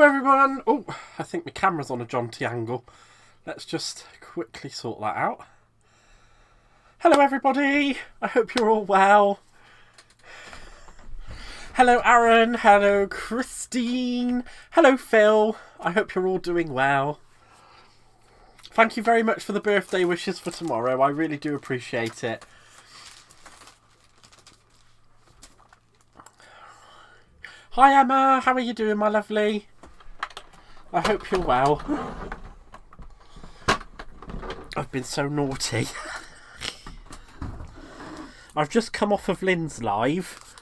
everyone. Oh, I think my camera's on a jaunty angle. Let's just quickly sort that out. Hello everybody. I hope you're all well. Hello Aaron. Hello Christine. Hello Phil. I hope you're all doing well. Thank you very much for the birthday wishes for tomorrow. I really do appreciate it. Hi Emma, how are you doing, my lovely? I hope you're well. I've been so naughty. I've just come off of Lynn's live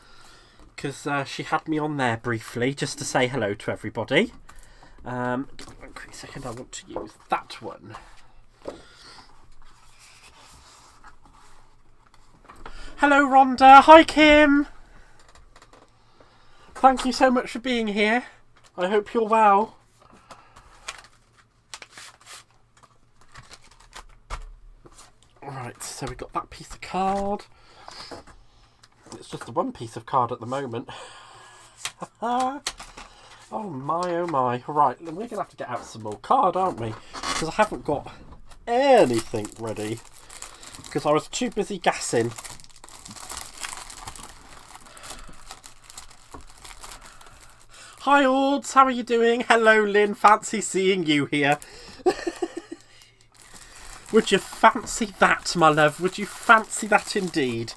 because she had me on there briefly just to say hello to everybody. Give me 1 quick second, I want to use that one. Hello Rhonda, hi Kim. Thank you so much for being here. I hope you're well. Right, so we got that piece of card. It's just the one piece of card at the moment. Oh my, oh my. Right, we're going to have to get out some more card, aren't we? Because I haven't got anything ready. Because I was too busy gassing. Hi Ords, how are you doing? Hello Lynn, fancy seeing you here. Would you fancy that, my love? Would you fancy that indeed?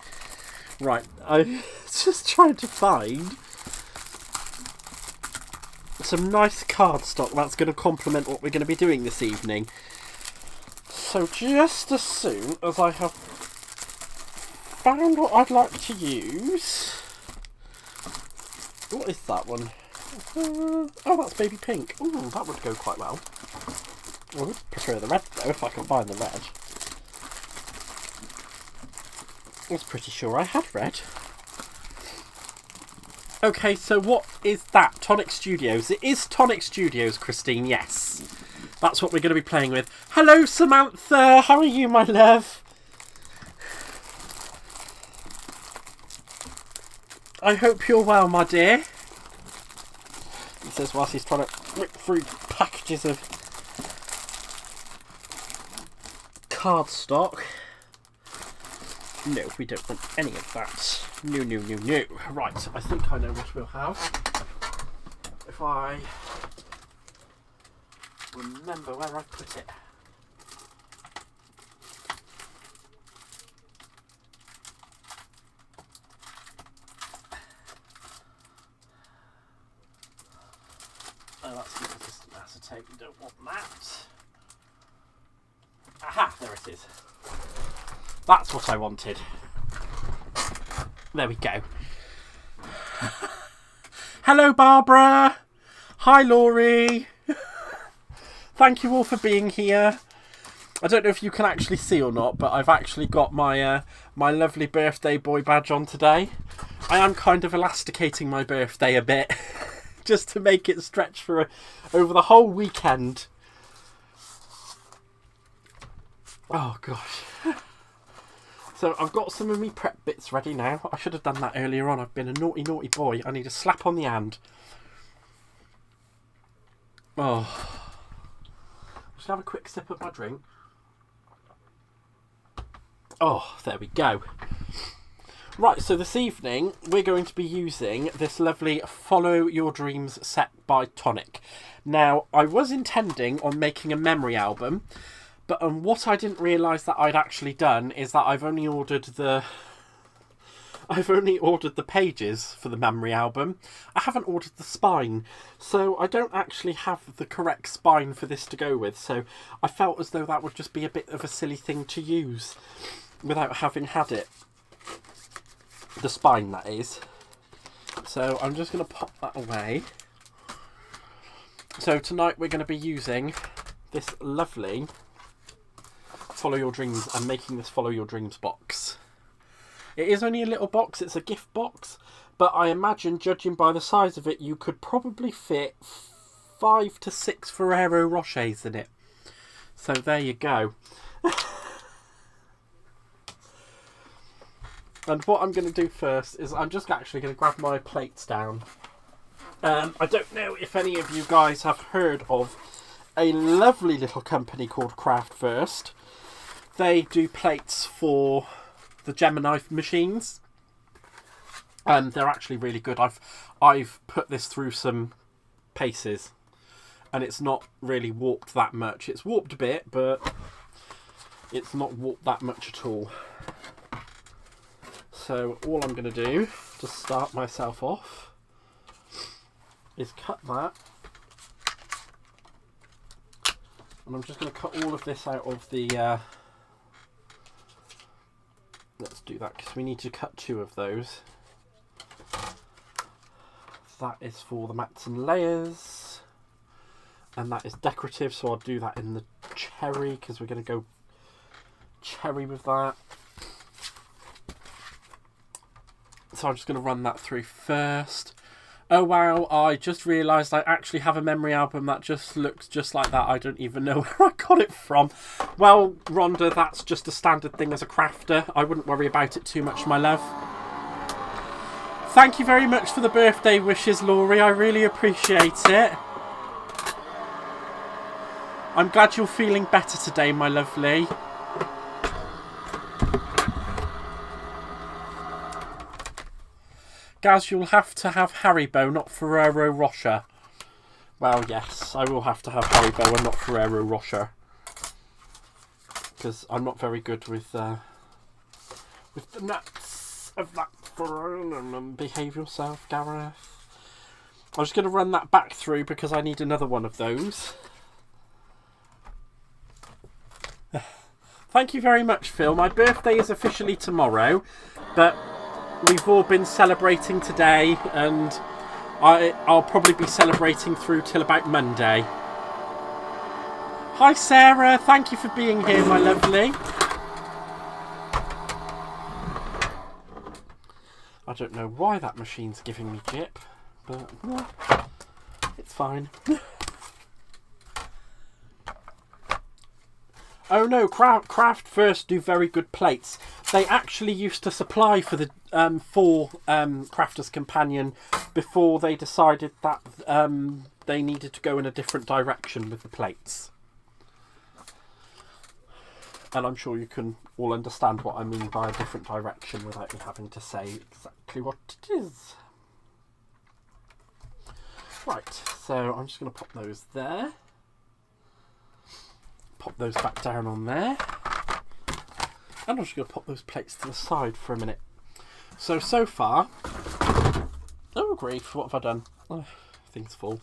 Right, I'm just trying to find some nice cardstock that's going to complement what we're going to be doing this evening. So just as soon as I have found what I'd like to use... What is that one? Oh, that's baby pink. Ooh, that would go quite well. I would prefer the red though, if I can find the red. I was pretty sure I had red. Okay, so what is that? Tonic Studios. It is Tonic Studios, Christine, yes. That's what we're going to be playing with. Hello, Samantha. How are you, my love? I hope you're well, my dear. He says whilst he's trying to rip through packages of cardstock. No, we don't want any of that. No, no, no, no. Right, I think I know what we'll have. If I remember where I put it. Oh, that's not resistant acetate. We don't want that. Aha, there it is. That's what I wanted. There we go. Hello, Barbara. Hi, Laurie. Thank you all for being here. I don't know if you can actually see or not, but I've actually got my my lovely birthday boy badge on today. I am kind of elasticating my birthday a bit, just to make it stretch for over the whole weekend. Oh gosh. So I've got some of me prep bits ready now. I should have done that earlier on. I've been a naughty, naughty boy. I need a slap on the hand. Oh. Just have a quick sip of my drink. Oh, there we go. Right, so this evening we're going to be using this lovely Follow Your Dreams set by Tonic. Now, I was intending on making a memory album, but what I didn't realise that I'd actually done is that I've only ordered the pages for the memory album. I haven't ordered the spine, so I don't actually have the correct spine for this to go with. So I felt as though that would just be a bit of a silly thing to use without having had it. The spine, that is. So I'm just going to pop that away. So tonight we're going to be using this lovely Follow Your Dreams and making this Follow Your Dreams box. It is only a little box, it's a gift box, but I imagine, judging by the size of it, you could probably fit 5 to 6 Ferrero Rochers in it. So there you go. And what I'm going to do first is I'm just actually going to grab my plates down I don't know if any of you guys have heard of a lovely little company called Craft First. They do plates for the Gemini machines. They're actually really good. I've put this through some paces, and it's not really warped that much. It's warped a bit, but it's not warped that much at all. So all I'm going to do to start myself off is cut that, and I'm just going to cut all of this out of the let's do that because we need to cut 2 of those. That is for the mats and layers, and that is decorative, so I'll do that in the cherry because we're going to go cherry with that. So I'm just going to run that through first. Oh wow, I just realised I actually have a memory album that just looks just like that. I don't even know where I got it from. Well, Rhonda, that's just a standard thing as a crafter. I wouldn't worry about it too much, my love. Thank you very much for the birthday wishes, Laurie. I really appreciate it. I'm glad you're feeling better today, my lovely. Gaz, you'll have to have Haribo, not Ferrero Rocher. Well, yes, I will have to have Haribo and not Ferrero Rocher. Because I'm not very good with the nuts of that. Behave yourself, Gareth. I'm just going to run that back through because I need another one of those. Thank you very much, Phil. My birthday is officially tomorrow, but we've all been celebrating today, and I'll probably be celebrating through till about Monday. Hi, Sarah. Thank you for being here, my lovely. I don't know why that machine's giving me jip, but yeah, it's fine. Oh no, Craft First do very good plates. They actually used to supply for the Crafter's Companion before they decided that they needed to go in a different direction with the plates. And I'm sure you can all understand what I mean by a different direction without me having to say exactly what it is. Right, so I'm just going to pop those there. Pop those back down on there. And I'm just going to pop those plates to the side for a minute. So far... Oh, grief, what have I done? Oh, things full.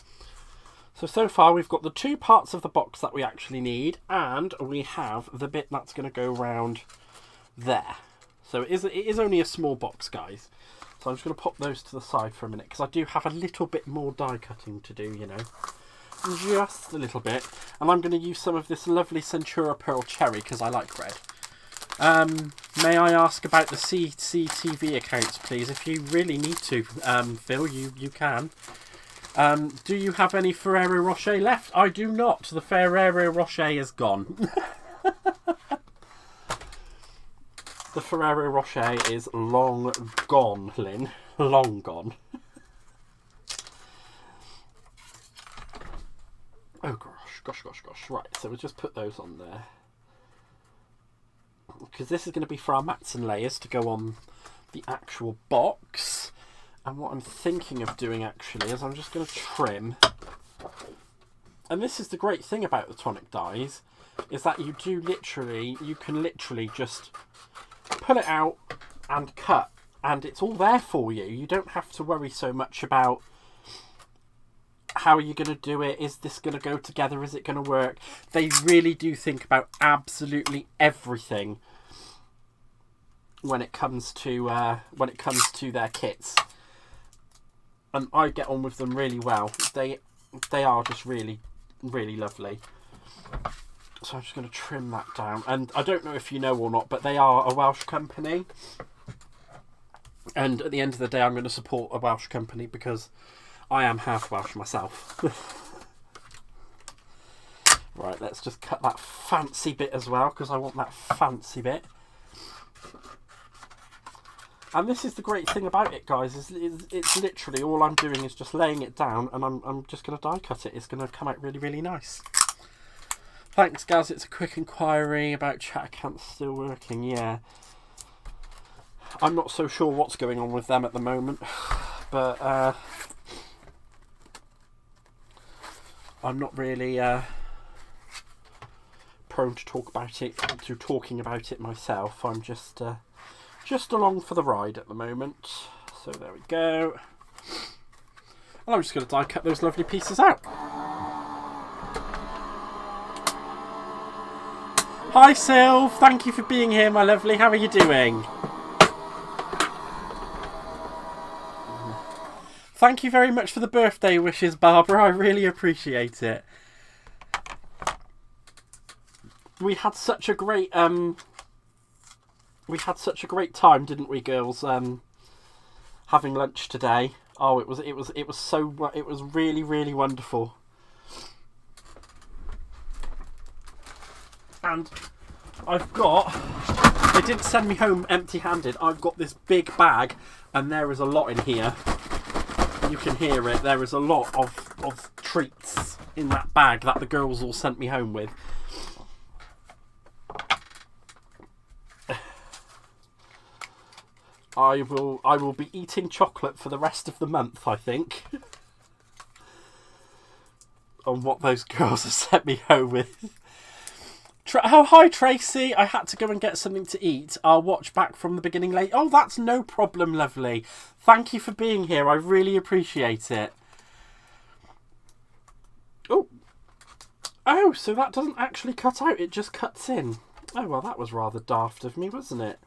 So far we've got the 2 parts of the box that we actually need, and we have the bit that's going to go around there. So it is only a small box, guys. So I'm just going to pop those to the side for a minute, because I do have a little bit more die cutting to do, you know. Just a little bit. And I'm going to use some of this lovely Centura Pearl Cherry, because I like red. May I ask about the CCTV accounts, please? If you really need to, Phil, you can. Do you have any Ferrero Rocher left? I do not. The Ferrero Rocher is gone. The Ferrero Rocher is long gone, Lynn. Long gone. Oh gosh. Right, so we'll just put those on there. Because this is going to be for our mats and layers to go on the actual box. And what I'm thinking of doing actually is I'm just going to trim. And this is the great thing about the Tonic dies, is that you can literally just pull it out and cut, and it's all there for you. You don't have to worry so much about how are you going to do it, is this going to go together, is it going to work. They really do think about absolutely everything when it comes to their kits. And I get on with them really well. They are just really, really lovely. So I'm just going to trim that down. And I don't know if you know or not, but they are a Welsh company. And at the end of the day, I'm going to support a Welsh company because I am half Welsh myself. Right, let's just cut that fancy bit as well, because I want that fancy bit. And this is the great thing about it, guys, is it's literally all I'm doing is just laying it down, and I'm just going to die cut it. It's going to come out really, really nice. Thanks, Gaz. It's a quick inquiry about chat accounts still working. Yeah. I'm not so sure what's going on with them at the moment, but I'm not really prone to talking about it myself. I'm just along for the ride at the moment. So there we go. And I'm just going to die cut those lovely pieces out. Hi Sylv, thank you for being here, my lovely. How are you doing? Thank you very much for the birthday wishes, Barbara. I really appreciate it. We had such a great time, didn't we, girls? Having lunch today. Oh, it was really, really wonderful. And they didn't send me home empty-handed. I've got this big bag, and there is a lot in here. You can hear it. There is a lot of treats in that bag that the girls all sent me home with. I will be eating chocolate for the rest of the month, I think. On what those girls have sent me home with. Oh, hi Tracy. I had to go and get something to eat. I'll watch back from the beginning late. Oh, that's no problem, lovely. Thank you for being here. I really appreciate it. Oh, so that doesn't actually cut out. It just cuts in. Oh, well, that was rather daft of me, wasn't it?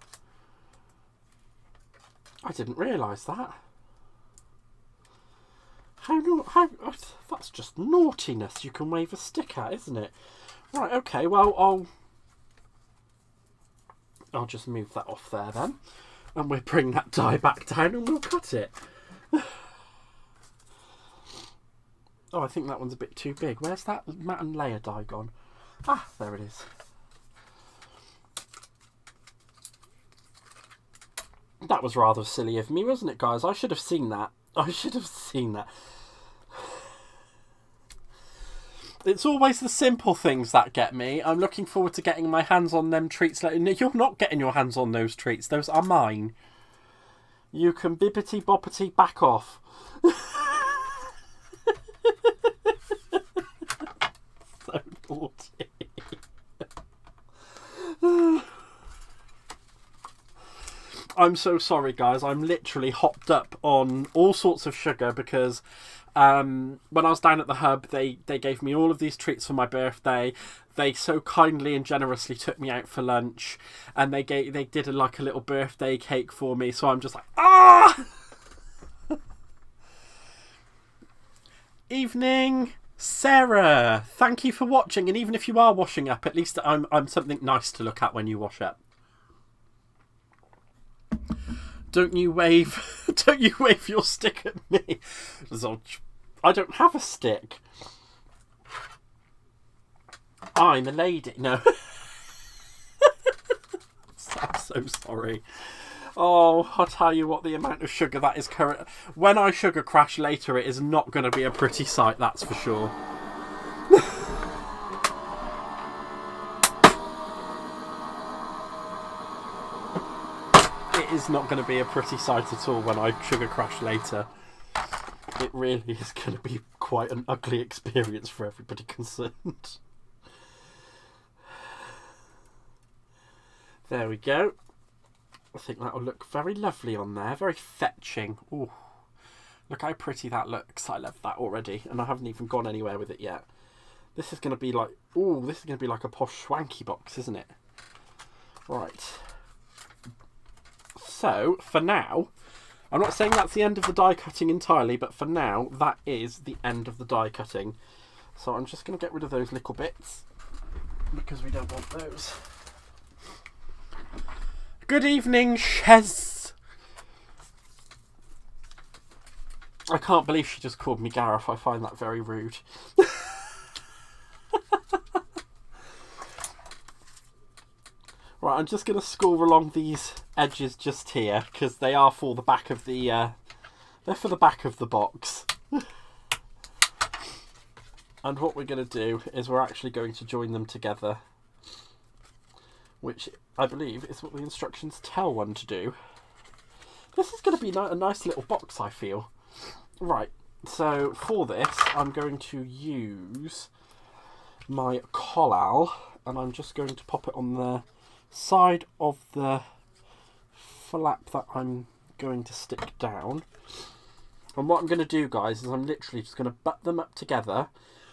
I didn't realise that. That's just naughtiness you can wave a stick at, isn't it? Right, okay, well, I'll just move that off there then. And we'll bring that die back down and we'll cut it. Oh, I think that one's a bit too big. Where's that matte and layer die gone? Ah, there it is. That was rather silly of me, wasn't it, guys? I should have seen that. It's always the simple things that get me. I'm looking forward to getting my hands on them treats later. No, you're not getting your hands on those treats. Those are mine. You can bippity boppity back off. So naughty. I'm so sorry, guys. I'm literally hopped up on all sorts of sugar because when I was down at the hub, they gave me all of these treats for my birthday. They so kindly and generously took me out for lunch, and they did a little birthday cake for me. So I'm just like, ah! Evening, Sarah. Thank you for watching, and even if you are washing up, at least I'm something nice to look at when you wash up. Don't you wave your stick at me. I don't have a stick. I'm a lady. No. I'm so sorry. Oh, I'll tell you what, the amount of sugar that is current. When I sugar crash later, it is not going to be a pretty sight, that's for sure. It is not going to be a pretty sight at all when I sugar crash later. It really is going to be quite an ugly experience for everybody concerned. There we go. I think that will look very lovely on there. Very fetching. Ooh, look how pretty that looks. I love that already. And I haven't even gone anywhere with it yet. This is going to be like... Ooh, this is going to be like a posh swanky box, isn't it? Right. So, for now, I'm not saying that's the end of the die cutting entirely, but for now, that is the end of the die cutting. So I'm just going to get rid of those little bits, because we don't want those. Good evening, Shez. I can't believe she just called me Gareth. I find that very rude. Right, I'm just going to score along these edges just here because they are for the back of the they're for the back of the box. And what we're going to do is we're actually going to join them together, which I believe is what the instructions tell one to do. This is going to be a nice little box, I feel. Right, so for this I'm going to use my collal, and I'm just going to pop it on the side of the flap that I'm going to stick down. And what I'm going to do, guys, is I'm literally just going to butt them up together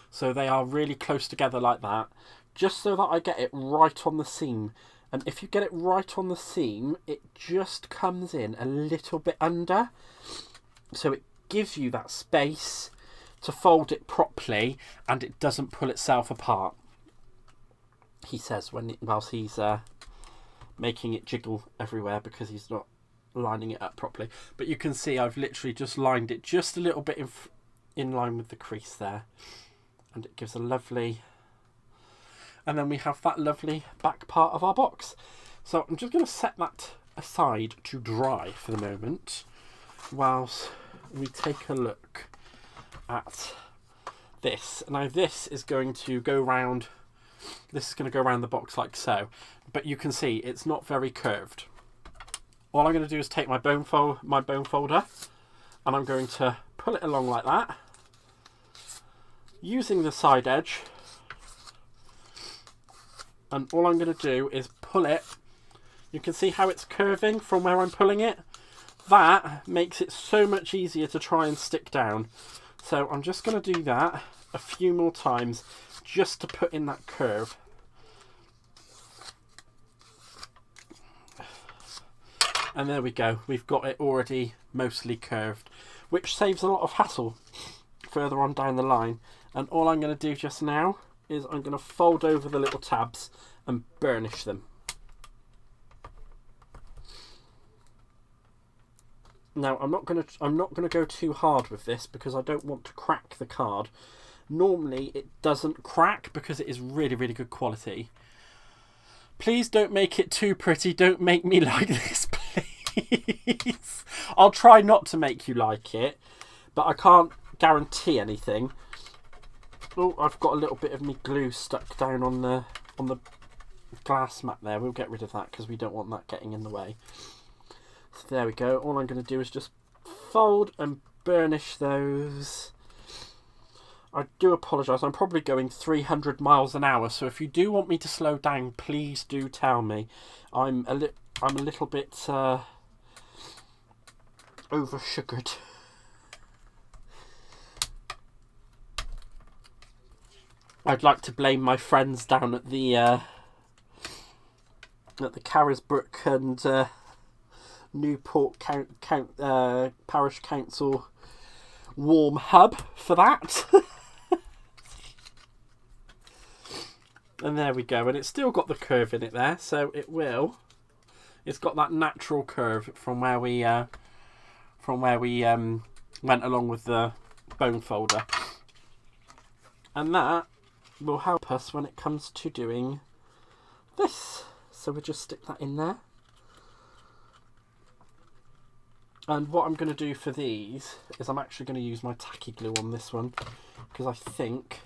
so they are really close together like that, just so that I get it right on the seam. And if you get it right on the seam, it just comes in a little bit under, so it gives you that space to fold it properly and it doesn't pull itself apart, he says whilst he's making it jiggle everywhere because he's not lining it up properly. But you can see I've literally just lined it just a little bit in line with the crease there, and it gives a lovely, and then we have that lovely back part of our box. So I'm just going to set that aside to dry for the moment whilst we take a look at this. Now this is going to go round, this is going to go around the box like so, but you can see it's not very curved. All I'm going to do is take my bone folder and I'm going to pull it along like that, using the side edge, and all I'm going to do is pull it. You can see how it's curving from where I'm pulling it. That makes it so much easier to try and stick down. So I'm just going to do that a few more times just to put in that curve. And there we go, we've got it already mostly curved, which saves a lot of hassle further on down the line. And all I'm going to do just now is I'm going to fold over the little tabs and burnish them. Now I'm not going to go too hard with this because I don't want to crack the card. Normally it doesn't crack because it is really, really good quality. Please don't make it too pretty. Don't make me like this, please. I'll try not to make you like it, but I can't guarantee anything. Oh, I've got a little bit of me glue stuck down on the glass mat there. We'll get rid of that because we don't want that getting in the way. So there we go. All I'm going to do is just fold and burnish those. I do apologise. I'm probably going 300 miles an hour. So if you do want me to slow down, please do tell me. I'm a little bit over sugared. I'd like to blame my friends down at the Carisbrooke and Newport Parish Council warm hub for that. And there we go, and it's still got the curve in it there, so it's got that natural curve from where we went along with the bone folder, and that will help us when it comes to doing this. So we'll just stick that in there. And what I'm going to do for these is I'm actually going to use my tacky glue on this one, because I think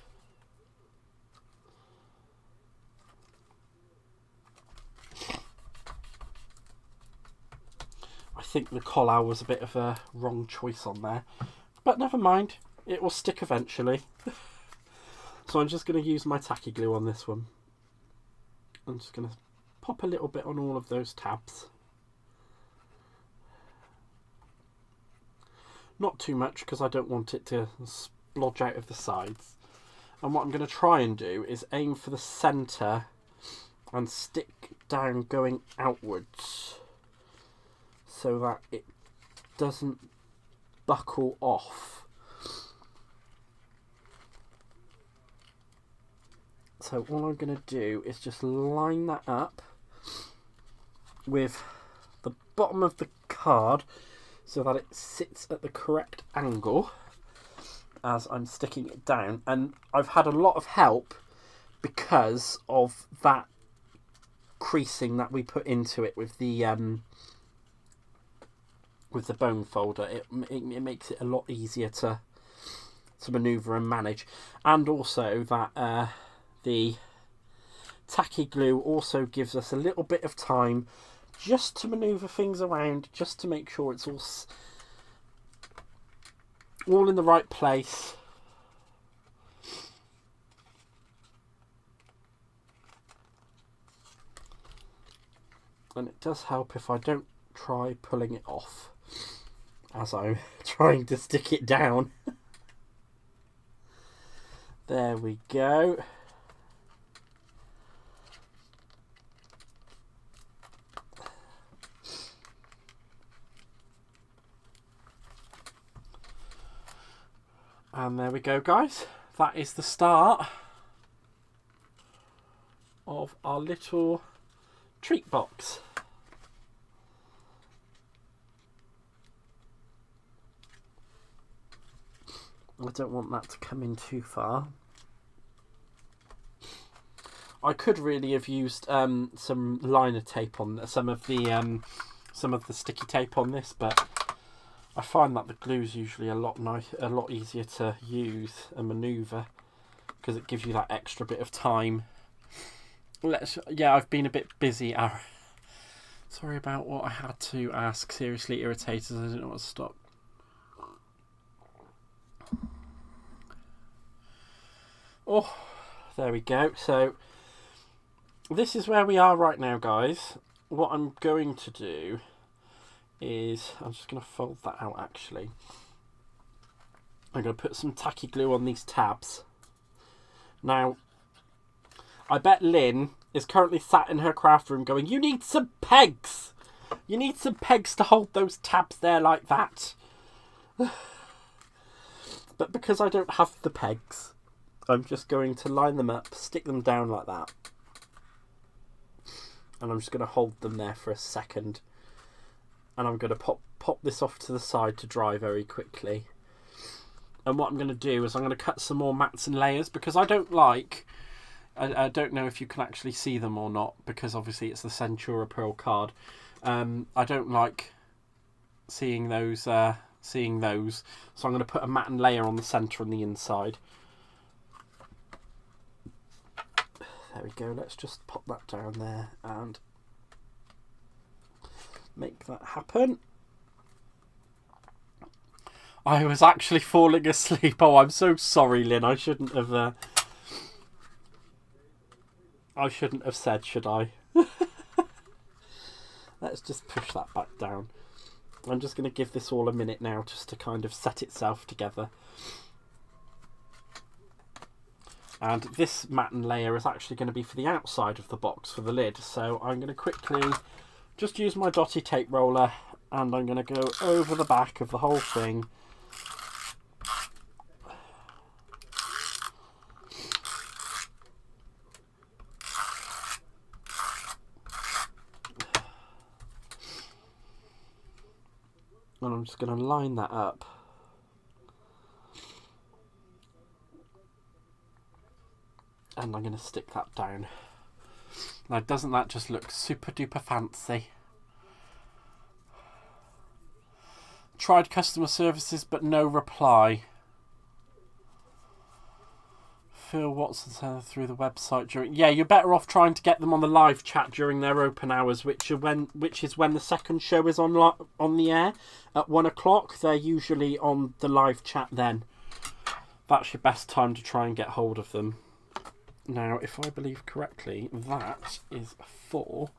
the collar was a bit of a wrong choice on there, but never mind, it will stick eventually. So I'm just going to use my tacky glue on this one. I'm just going to pop a little bit on all of those tabs. Not too much because I don't want it to splodge out of the sides. And what I'm going to try and do is aim for the centre and stick down going outwards, so that it doesn't buckle off. So all I'm going to do is just line that up with the bottom of the card so that it sits at the correct angle as I'm sticking it down. And I've had a lot of help because of that creasing that we put into it with the bone folder. It makes it a lot easier to manoeuvre and manage. And also that the tacky glue also gives us a little bit of time just to manoeuvre things around, just to make sure it's all in the right place. And it does help if I don't try pulling it off as I'm trying to stick it down. There we go. And there we go, guys. That is the start of our little treat box. I don't want that to come in too far. I could really have used some liner tape on some of the sticky tape on this, but I find that the glue is usually a lot easier to use and manoeuvre because it gives you that extra bit of time. Yeah, I've been a bit busy. Sorry about what I had to ask. Seriously irritated. I didn't know what to stop. Oh, there we go. So this is where we are right now, guys. What I'm going to do is I'm just going to fold that out. Actually, I'm going to put some tacky glue on these tabs. Now, I bet Lynn is currently sat in her craft room going, "You need some pegs. You need some pegs to hold those tabs there like that." But because I don't have the pegs, I'm just going to line them up, stick them down like that. And I'm just going to hold them there for a second. And I'm going to pop this off to the side to dry very quickly. And what I'm going to do is I'm going to cut some more mats and layers, because I don't like... I don't know if you can actually see them or not, because obviously it's the Centura Pearl card. I don't like seeing those. So I'm going to put a mat and layer on the centre and the inside. There we go. Let's just pop that down there and make that happen. I was actually falling asleep. Oh, I'm so sorry, Lynn. I shouldn't have said, should I? Let's just push that back down. I'm just going to give this all a minute now just to kind of set itself together. And this mat and layer is actually going to be for the outside of the box, for the lid. So I'm going to quickly just use my dotty tape roller, and I'm going to go over the back of the whole thing. And I'm just going to line that up. And I'm going to stick that down. Now, doesn't that just look super duper fancy? Tried customer services, but no reply. Phil Watson sent through the website during... Yeah, you're better off trying to get them on the live chat during their open hours, which is when the second show is on the air at 1 o'clock. They're usually on the live chat then. That's your best time to try and get hold of them. Now, if I believe correctly, that is for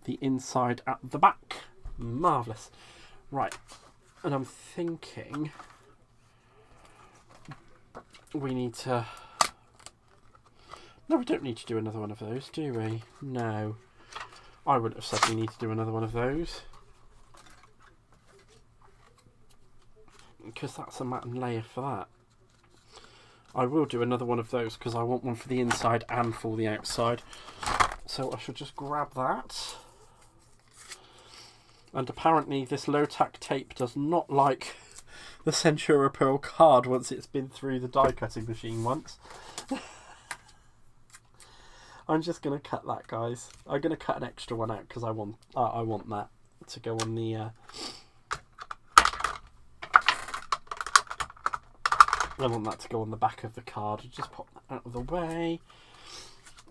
the inside at the back. Marvellous. Right, and I'm thinking we need to... No, we don't need to do another one of those, do we? No. I wouldn't have said we need to do another one of those, because that's a mat and layer for that. I will do another one of those because I want one for the inside and for the outside. So I should just grab that. And apparently this low-tack tape does not like the Centura Pearl card once it's been through the die cutting machine once. I'm just going to cut that, guys. I'm going to cut an extra one out because I want that to go on the... I want that to go on the back of the card. I'll just pop that out of the way.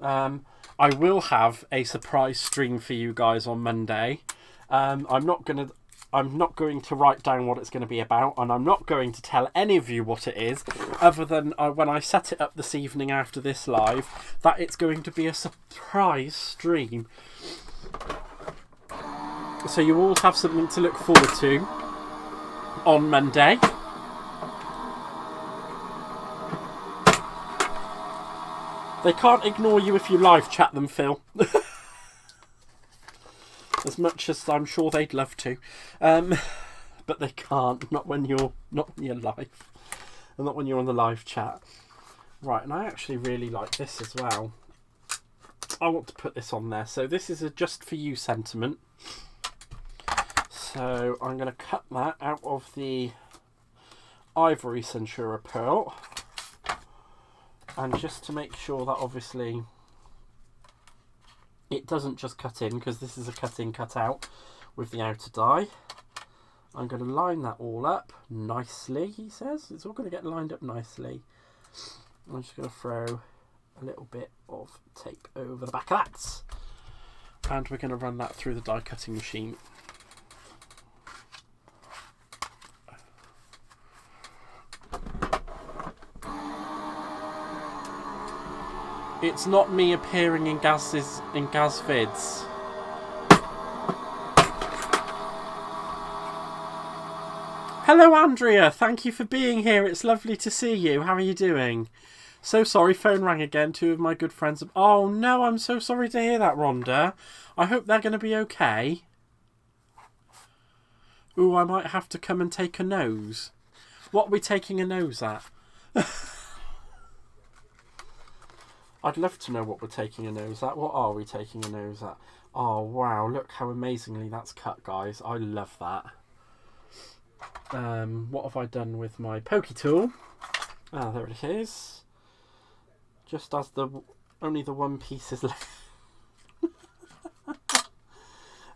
I will have a surprise stream for you guys on Monday. I'm not going to write down what it's going to be about, and I'm not going to tell any of you what it is, other than when I set it up this evening after this live, that it's going to be a surprise stream. So you all have something to look forward to on Monday. They can't ignore you if you live chat them, Phil. As much as I'm sure they'd love to. But they can't. Not when you're live. And not when you're on the live chat. Right, and I actually really like this as well. I want to put this on there. So this is a just for you sentiment. So I'm going to cut that out of the Ivory Centura Pearl. And just to make sure that obviously it doesn't just cut in, because this is a cut in, cut out with the outer die. I'm going to line that all up nicely, he says. It's all going to get lined up nicely. I'm just going to throw a little bit of tape over the back of that. And we're going to run that through the die cutting machine. It's not me appearing in Gaz vids. Hello Andrea, thank you for being here. It's lovely to see you. How are you doing? So sorry, phone rang again. Two of my good friends. Oh no, I'm so sorry to hear that, Rhonda. I hope they're going to be okay. Ooh, I might have to come and take a nose. What are we taking a nose at? I'd love to know what we're taking a nose at. What are we taking a nose at? Oh, wow. Look how amazingly that's cut, guys. I love that. What have I done with my pokey tool? Ah, there it is. Just as only the one piece is left.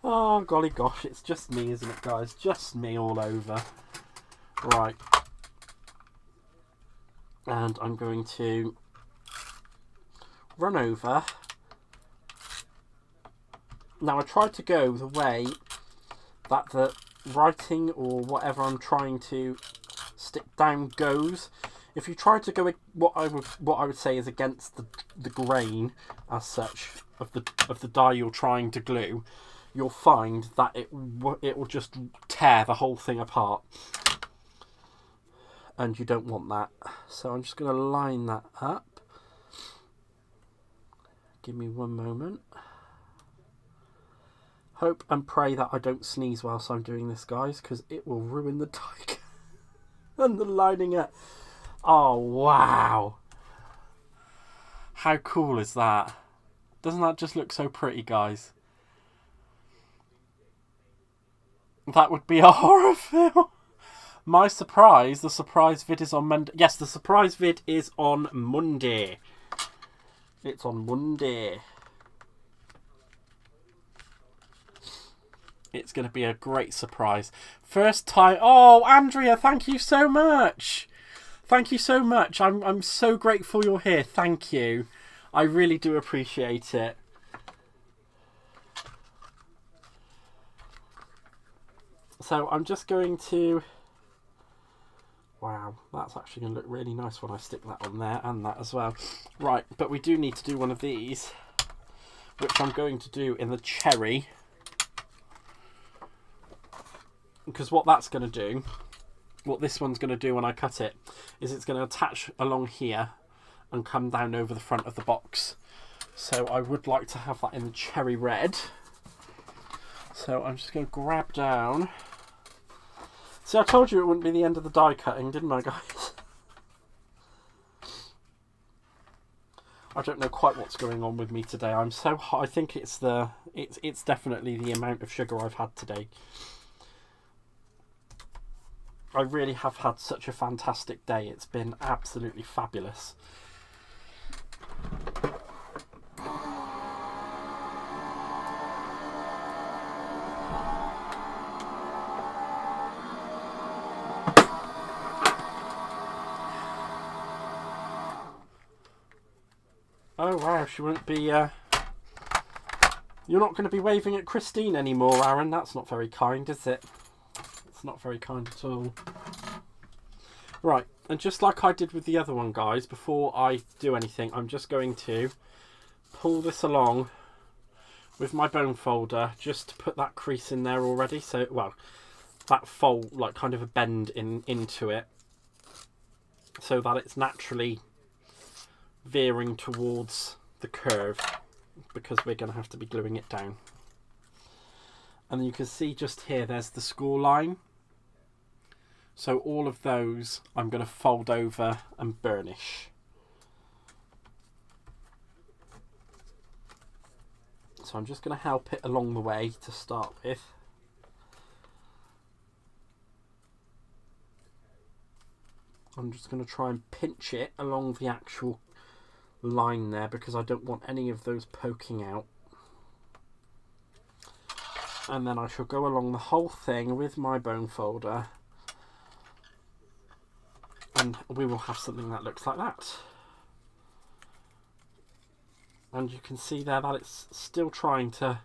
Oh, golly gosh. It's just me, isn't it, guys? Just me all over. Right. And I'm going to run over. Now I tried to go the way that the writing or whatever I'm trying to stick down goes. If you try to go what I would say is against the grain as such of the dye you're trying to glue, you'll find that it will just tear the whole thing apart, and you don't want that. So I'm just going to line that up. Give me one moment. Hope and pray that I don't sneeze whilst I'm doing this, guys, because it will ruin the die and the lining up. Oh, wow. How cool is that? Doesn't that just look so pretty, guys? That would be a horror film. My surprise, the surprise vid is on Monday. Yes, the surprise vid is on Monday. It's on Monday. It's going to be a great surprise. First time. Oh, Andrea, thank you so much. Thank you so much. I'm so grateful you're here. Thank you. I really do appreciate it. So I'm just going to... Wow, that's actually going to look really nice when I stick that on there and that as well. Right, but we do need to do one of these, which I'm going to do in the cherry. Because what that's going to do, what this one's going to do when I cut it, is it's going to attach along here and come down over the front of the box. So I would like to have that in the cherry red. So I'm just going to grab down. See, I told you it wouldn't be the end of the die cutting, didn't I, guys? I don't know quite what's going on with me today. I'm so hot. I think it's definitely the amount of sugar I've had today. I really have had such a fantastic day. It's been absolutely fabulous. Oh wow, she won't be... You're not going to be waving at Christine anymore, Aaron. That's not very kind, is it? It's not very kind at all. Right, and just like I did with the other one, guys, before I do anything, I'm just going to pull this along with my bone folder just to put that crease in there already. So, well, that fold, like kind of a bend into it, so that it's naturally veering towards the curve, because we're going to have to be gluing it down. And you can see just here there's the score line, so all of those I'm going to fold over and burnish. So I'm just going to help it along the way to start with. I'm just going to try and pinch it along the actual line there, because I don't want any of those poking out. And then I shall go along the whole thing with my bone folder, and we will have something that looks like that. And you can see there that it's still trying to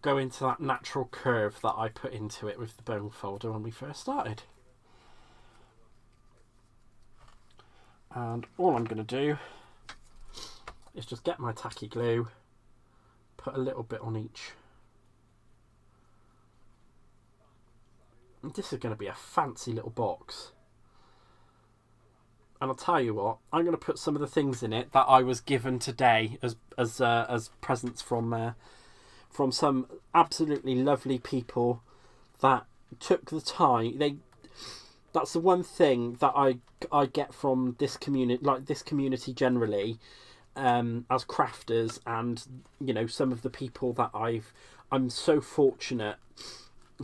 go into that natural curve that I put into it with the bone folder when we first started. And all I'm going to do is just get my tacky glue, put a little bit on each. And this is going to be a fancy little box. And I'll tell you what, I'm going to put some of the things in it that I was given today as presents from some absolutely lovely people that took the time. That's the one thing that I get from this community, like this community generally, as crafters, and you know, some of the people that I'm so fortunate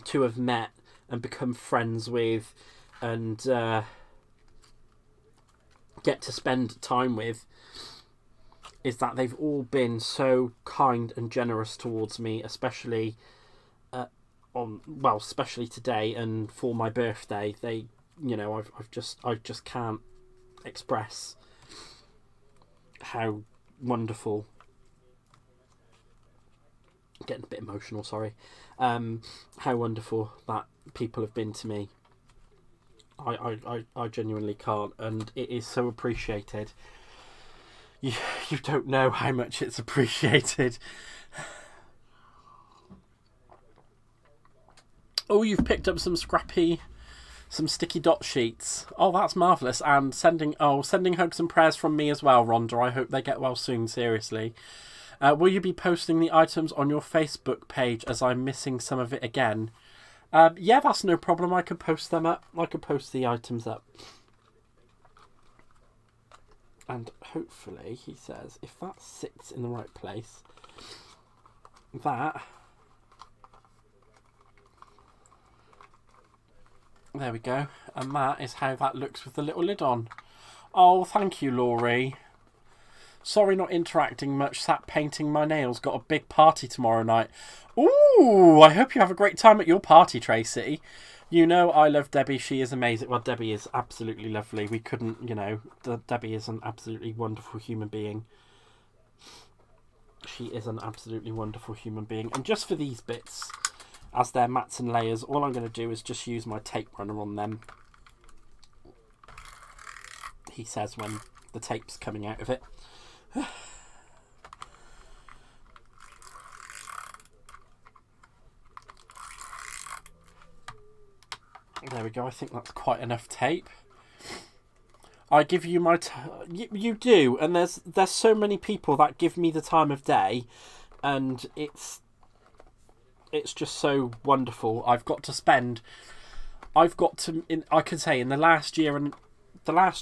to have met and become friends with, and get to spend time with, is that they've all been so kind and generous towards me, especially especially today and for my birthday. They, you know, I just can't express how wonderful. I'm getting a bit emotional, sorry. How wonderful that people have been to me. I genuinely can't, and it is so appreciated. You don't know how much it's appreciated. Oh, you've picked up some sticky dot sheets. Oh, that's marvellous. And sending hugs and prayers from me as well, Rhonda. I hope they get well soon, seriously. Will you be posting the items on your Facebook page, as I'm missing some of it again? Yeah, that's no problem. I could post them up. I could post the items up. And hopefully, he says, if that sits in the right place, that... There we go. And that is how that looks with the little lid on. Oh, thank you, Laurie. Sorry not interacting much, sat painting my nails. Got a big party tomorrow night. Ooh, I hope you have a great time at your party, Tracy. You know I love Debbie. She is amazing. Well, Debbie is absolutely lovely. We couldn't, you know, Debbie is an absolutely wonderful human being. She is an absolutely wonderful human being. And just for these bits, as they're mats and layers, all I'm going to do is just use my tape runner on them. He says when the tape's coming out of it. There we go. I think that's quite enough tape. I give you my you do, and there's so many people that give me the time of day, and it's just so wonderful. I could say in the last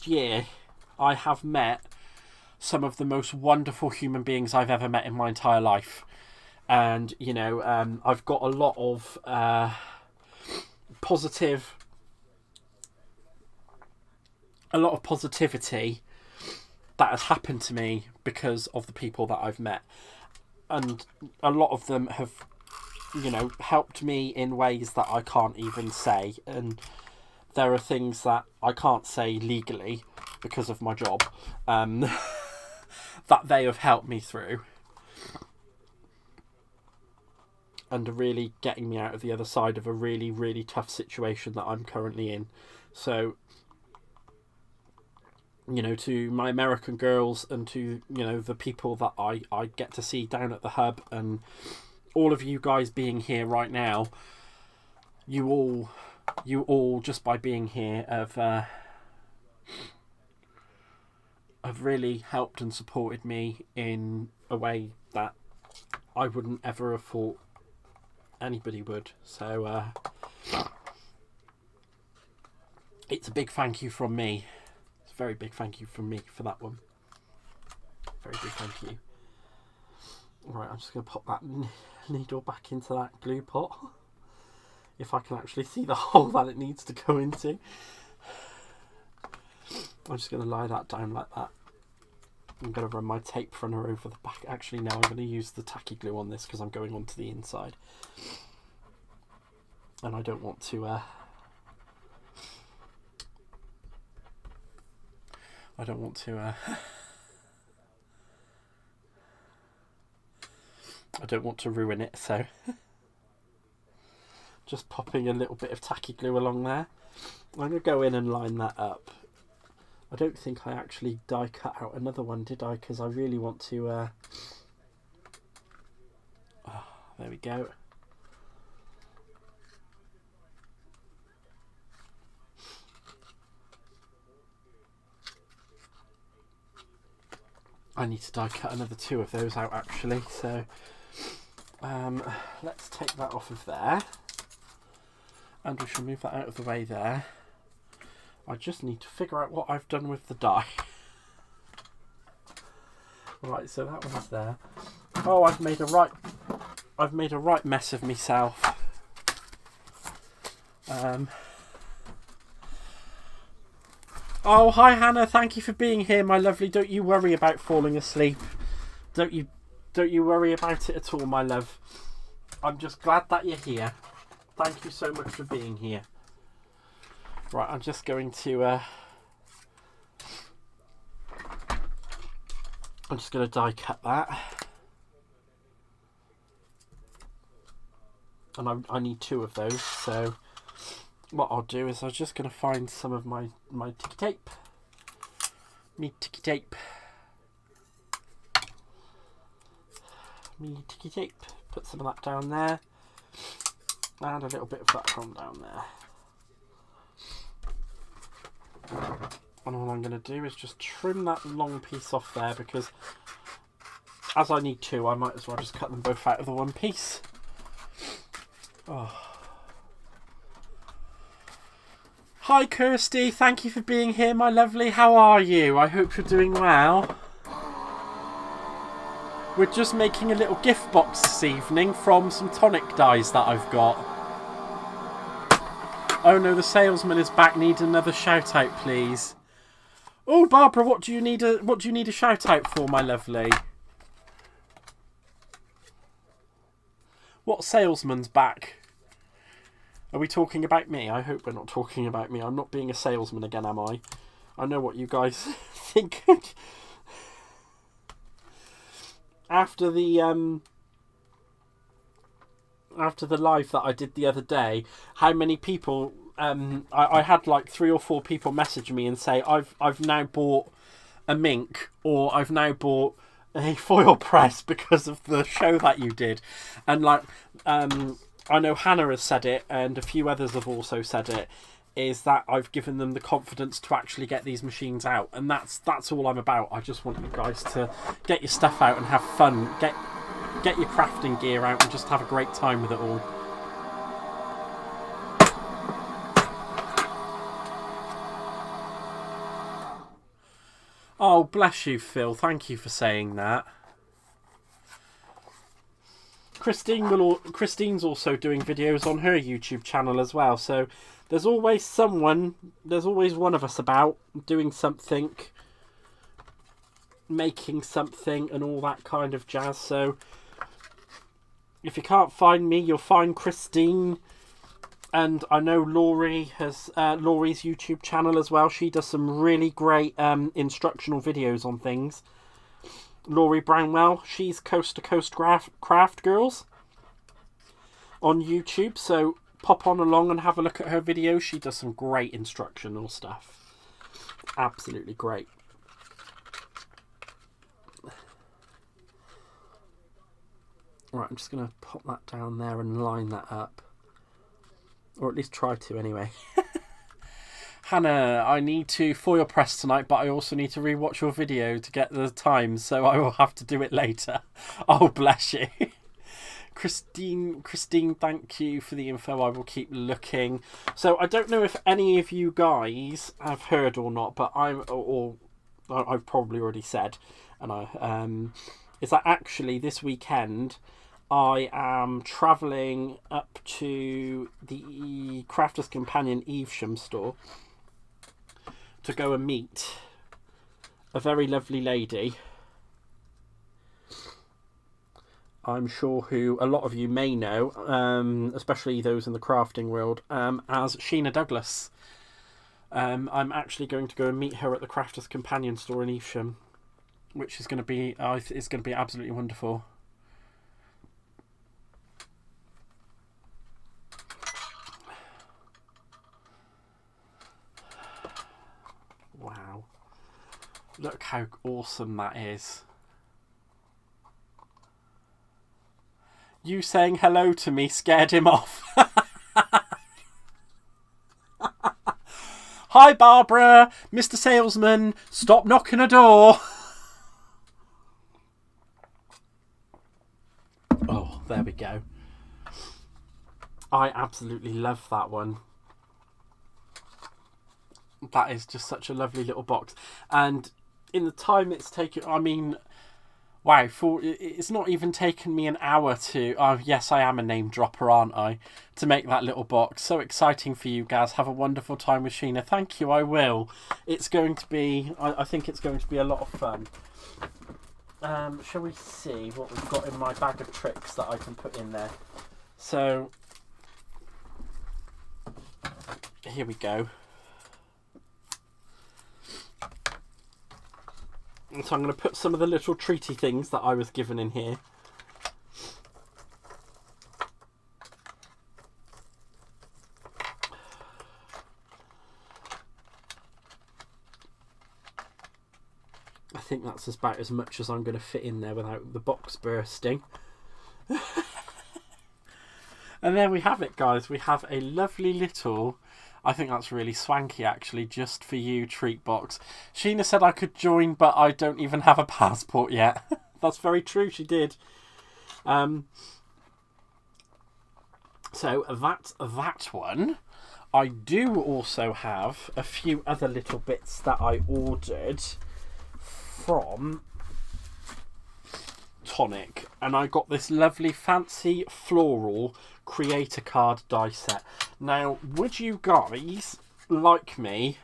year I have met some of the most wonderful human beings I've ever met in my entire life. And, you know, I've got a lot of positivity that has happened to me because of the people that I've met. And a lot of them have, you know, helped me in ways that I can't even say. And there are things that I can't say legally because of my job. that they have helped me through and are really getting me out of the other side of a really, really tough situation that I'm currently in. So, you know, to my American girls and to, you know, the people that I get to see down at the hub, and all of you guys being here right now, you all just by being here have really helped and supported me in a way that I wouldn't ever have thought anybody would. So it's a big thank you from me. It's a very big thank you from me for that one. Very big thank you. Right, I'm just going to pop that needle back into that glue pot, if I can actually see the hole that it needs to go into. I'm just going to lie that down like that. I'm going to run my tape runner over the back. Actually, no, I'm going to use the tacky glue on this because I'm going onto the inside. And I don't want to... I don't want to ruin it, so... Just popping a little bit of tacky glue along there. I'm going to go in and line that up. I don't think I actually die cut out another one, did I? Because I really want to... Oh, there we go. I need to die cut another 2 of those out, actually. So let's take that off of there. And we shall move that out of the way there. I just need to figure out what I've done with the die. Right, so that one's there. Oh, I've made a right mess of myself. Oh, hi Hannah, thank you for being here, my lovely. Don't you worry about falling asleep. Don't you worry about it at all, my love. I'm just glad that you're here. Thank you so much for being here. Right, I'm just going to die cut that. And I need 2 of those, so what I'll do is I'm just going to find some of my ticky tape. Me ticky tape. Me ticky tape. Put some of that down there. And a little bit of that from down there. And all I'm going to do is just trim that long piece off there, because as I need 2, I might as well just cut them both out of the one piece. Oh. Hi Kirsty, thank you for being here, my lovely. How are you? I hope you're doing well. We're just making a little gift box this evening from some Tonic dies that I've got. Oh no, the salesman is back. Need another shout out, please. Oh, Barbara, what do you need a shout out for, my lovely? What salesman's back? Are we talking about me? I hope we're not talking about me. I'm not being a salesman again, am I? I know what you guys think. After the live that I did the other day, how many people I had like 3 or 4 people message me and say I've now bought a mink, or I've now bought a foil press because of the show that you did. And like I know Hannah has said it, and a few others have also said it, is that I've given them the confidence to actually get these machines out, and that's all I'm about. I just want you guys to get your stuff out and have fun. Get your crafting gear out and just have a great time with it all. Oh, bless you, Phil. Thank you for saying that. Christine's also doing videos on her YouTube channel as well, so there's always one of us about doing something, making something and all that kind of jazz. So if you can't find me, you'll find Christine, and I know Laurie has Laurie's YouTube channel as well. She does some really great instructional videos on things. Laurie Brownwell. She's Coast to Coast Craft Girls on YouTube, so pop on along and have a look at her videos. She does some great instructional stuff. Absolutely great. Right, I'm just going to pop that down there and line that up. Or at least try to anyway. Hannah, I need to foil press tonight, but I also need to rewatch your video to get the times, so I will have to do it later. Oh, bless you. Christine, thank you for the info. I will keep looking. So I don't know if any of you guys have heard or not, but I've probably already said, and is that actually this weekend I am travelling up to the Crafter's Companion Evesham store to go and meet a very lovely lady. I'm sure who a lot of you may know, especially those in the crafting world, as Sheena Douglas. I'm actually going to go and meet her at the Crafter's Companion store in Evesham, which is going to be absolutely wonderful. Wow. Look how awesome that is. You saying hello to me scared him off. Hi, Barbara. Mr. Salesman, stop knocking a door. Oh, there we go. I absolutely love that one. That is just such a lovely little box. And in the time it's taken, I mean, wow, it's not even taken me an hour to, oh yes, I am a name dropper, aren't I, to make that little box. So exciting for you guys. Have a wonderful time with Sheena. Thank you, I will. It's going to be, I think it's going to be a lot of fun. Shall we see what we've got in my bag of tricks that I can put in there? So, here we go. So I'm going to put some of the little treaty things that I was given in here. I think that's about as much as I'm going to fit in there without the box bursting. And there we have it, guys. We have a lovely little... I think that's really swanky, actually, just for you treat box. Sheena said I could join, but I don't even have a passport yet. That's very true, she did. So that's that one. I do also have a few other little bits that I ordered from Tonic. And I got this lovely fancy floral creator card die set. Now, would you guys like me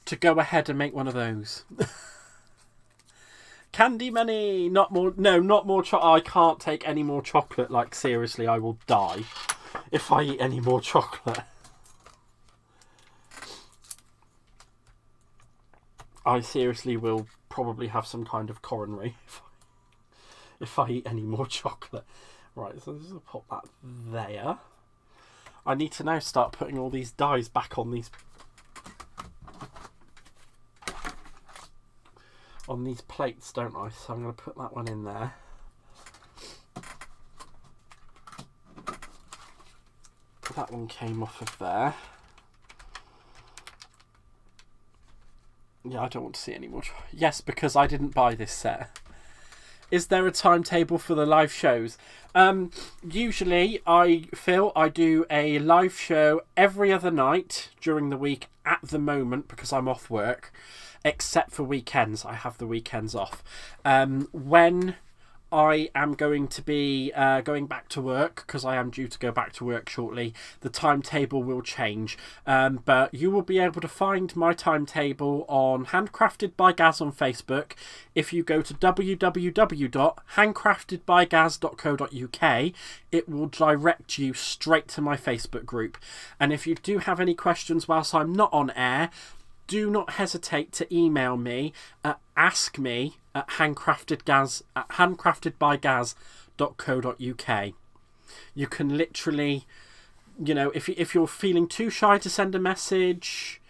to go ahead and make one of those? Candy money, not more. No, not more chocolate. I can't take any more chocolate. Like, seriously, I will die if I eat any more chocolate. I seriously will probably have some kind of coronary if I eat any more chocolate. Right, so just pop that there. I need to now start putting all these dies back on these plates, don't I? So I'm going to put that one in there. That one came off of there. Yeah, I don't want to see any more. Yes, because I didn't buy this set. Is there a timetable for the live shows? Usually, I do a live show every other night during the week at the moment because I'm off work, except for weekends. I have the weekends off. When I am going to be going back to work, because I am due to go back to work shortly, the timetable will change. But you will be able to find my timetable on Handcrafted by Gaz on Facebook. If you go to www.handcraftedbygaz.co.uk, it will direct you straight to my Facebook group. And if you do have any questions whilst I'm not on air, do not hesitate to email me at askme at handcraftedbygaz.co.uk. You can literally, you know, if you're feeling too shy to send a message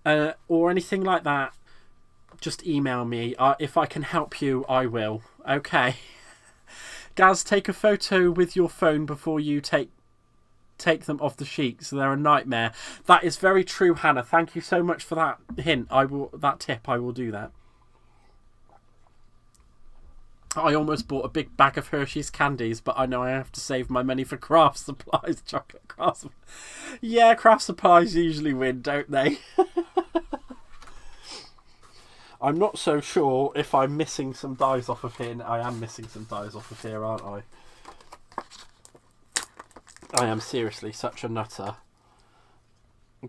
or anything like that, just email me. If I can help you, I will. Okay. Gaz, take a photo with your phone before you take them off the sheets. They're a nightmare. That is very true, Hannah. Thank you so much for that hint. That tip. I will do that. I almost bought a big bag of Hershey's candies, but I know I have to save my money for craft supplies. Chocolate craft. Yeah, craft supplies usually win, don't they? I'm not so sure if I'm missing some dies off of here. I am missing some dies off of here, aren't I? I am seriously such a nutter.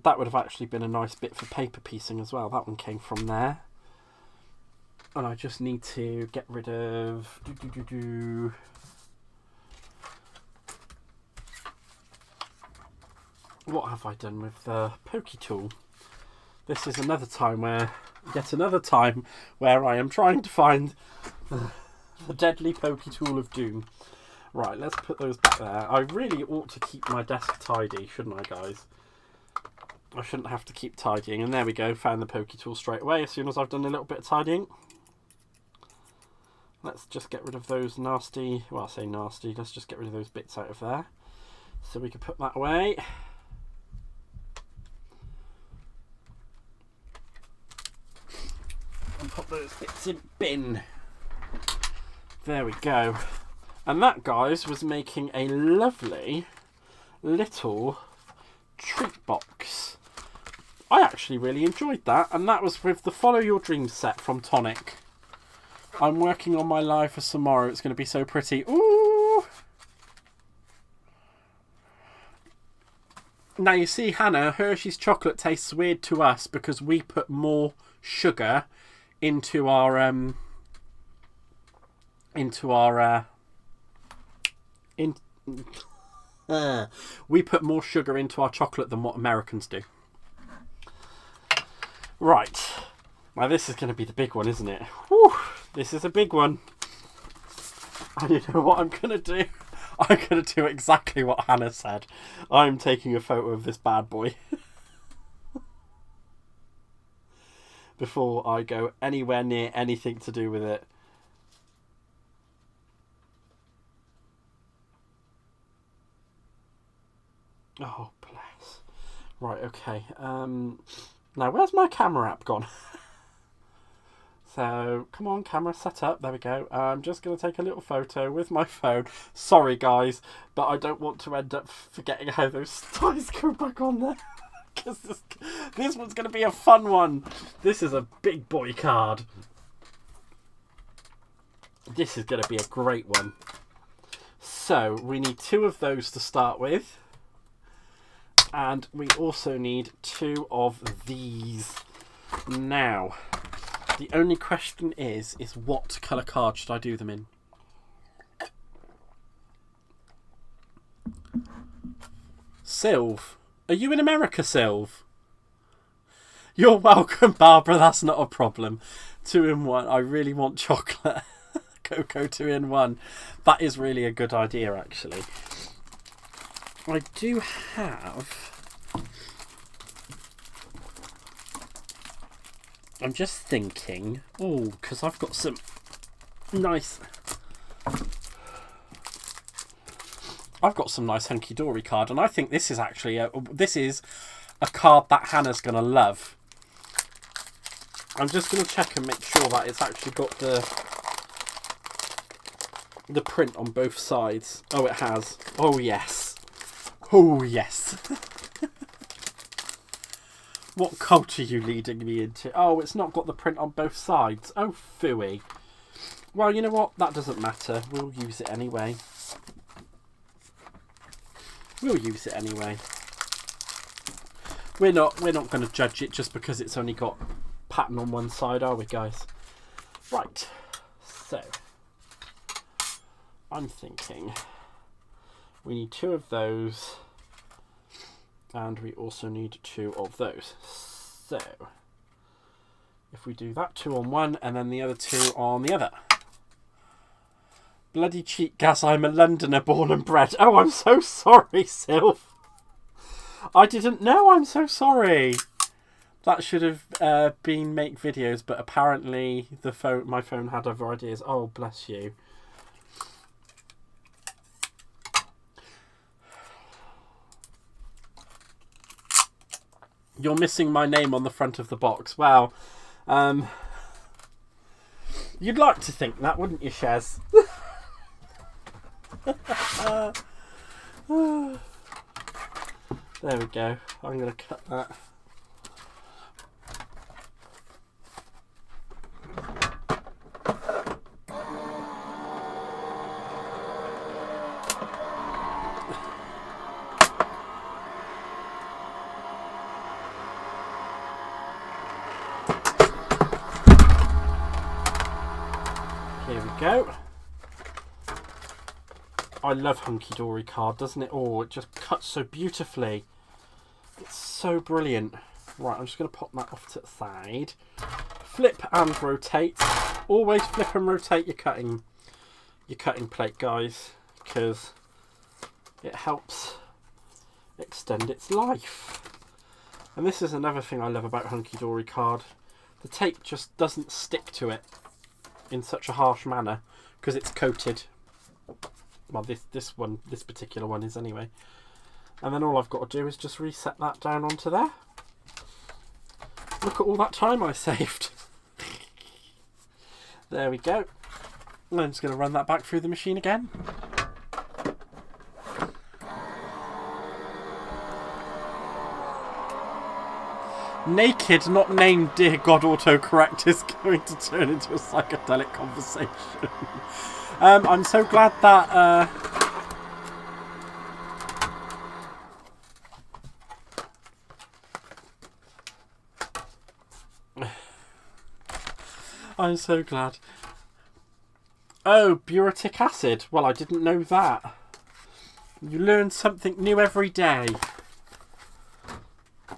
That would have actually been a nice bit for paper piecing as well. That one came from there. And I just need to get rid of... What have I done with the pokey tool? This is another time where... Yet another time where I am trying to find the deadly pokey tool of doom. Right, let's put those back there. I really ought to keep my desk tidy, shouldn't I, guys? I shouldn't have to keep tidying. And there we go, found the pokey tool straight away as soon as I've done a little bit of tidying. Let's just get rid of those nasty, well, I say nasty, let's just get rid of those bits out of there. So we can put that away. And put those bits in bin. There we go. And that, guys, was making a lovely little treat box. I actually really enjoyed that, and that was with the Follow Your Dreams set from Tonic. I'm working on my live for tomorrow. It's going to be so pretty. Ooh! Now, you see, Hannah, Hershey's chocolate tastes weird to us because we put more sugar into our we put more sugar into our chocolate than what Americans do. Right. Now this is going to be the big one, isn't it? Whew, this is a big one. And you know what I'm going to do? I'm going to do exactly what Hannah said. I'm taking a photo of this bad boy. Before I go anywhere near anything to do with it. Oh, bless. Right, okay. Now, where's my camera app gone? So, come on, camera set up. There we go. I'm just going to take a little photo with my phone. Sorry, guys, but I don't want to end up forgetting how those ties go back on there. Because this one's going to be a fun one. This is a big boy card. This is going to be a great one. So, we need 2 of those to start with. And we also need 2 of these. Now, the only question is what colour card should I do them in? Sylv. Are you in America, Sylv? You're welcome, Barbara. That's not a problem. 2 in 1. I really want chocolate. Cocoa 2 in 1. That is really a good idea, actually. I do have... I'm just thinking... Oh, because I've got some nice... I've got some nice hunky-dory card, and I think this is actually a card that Hannah's going to love. I'm just going to check and make sure that it's actually got the print on both sides. Oh, it has. Oh, yes. Oh, yes. What cult are you leading me into? Oh, it's not got the print on both sides. Oh, phooey. Well, you know what? That doesn't matter. We'll use it anyway. We'll use it anyway. We're not going to judge it just because it's only got pattern on one side, are we, guys? Right. So, I'm thinking we need 2 of those, and we also need 2 of those. So, If we do that, 2 on one, and then the other 2 on the other. Bloody cheek gas, I'm a Londoner born and bred. Oh, I'm so sorry, Sylph. I didn't know, I'm so sorry. That should have been make videos, but apparently my phone had other ideas. Oh, bless you. You're missing my name on the front of the box. Wow. You'd like to think that, wouldn't you, Shez? There we go. I'm going to cut that. Here we go. I love Hunky Dory card, doesn't it? Oh, it just cuts so beautifully. It's so brilliant. Right, I'm just going to pop that off to the side. Flip and rotate. Always flip and rotate your cutting plate, guys, because it helps extend its life. And this is another thing I love about Hunky Dory card. The tape just doesn't stick to it in such a harsh manner because it's coated. Well, this particular one is anyway. And then all I've got to do is just reset that down onto there. Look at all that time I saved. There we go. I'm just going to run that back through the machine again. Naked, not named, dear God, autocorrect is going to turn into a psychedelic conversation. I'm so glad that... I'm so glad. Oh, butyric acid. Well, I didn't know that. You learn something new every day.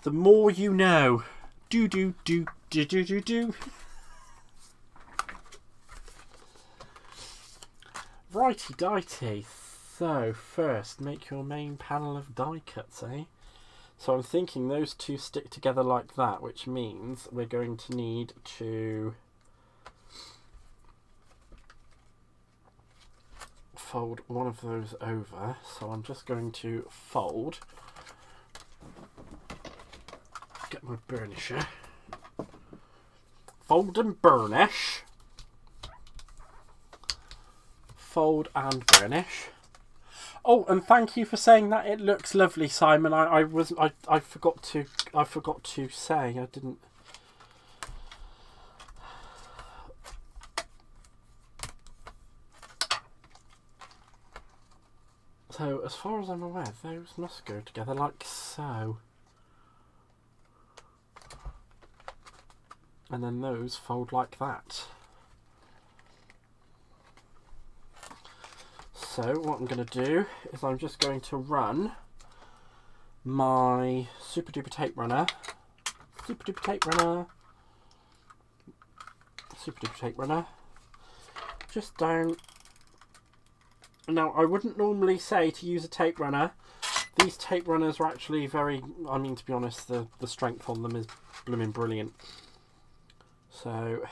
The more you know. Do. Righty dighty. So, first, make your main panel of die cuts, eh? So I'm thinking those two stick together like that, which means we're going to need to fold one of those over. So I'm just going to fold. Get my burnisher. Fold and burnish. Fold and burnish. Oh, and thank you for saying that it looks lovely, Simon. I forgot to say. I didn't. So, as far as I'm aware, those must go together like so. And then those fold like that. So what I'm going to do is I'm just going to run my super duper tape runner, just down. Now I wouldn't normally say to use a tape runner. These tape runners are actually very, I mean, to be honest, the strength on them is blooming brilliant. So,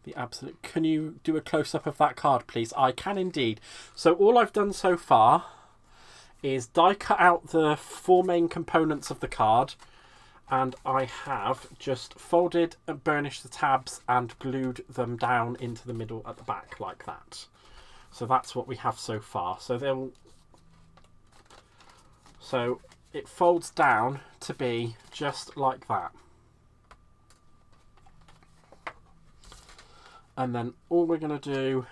the absolute... Can you do a close-up of that card, please? I can indeed. So, all I've done so far is die cut out the 4 main components of the card, and I have just folded and burnished the tabs and glued them down into the middle at the back like that. So, that's what we have so far. So, it folds down to be just like that. And then all we're going to do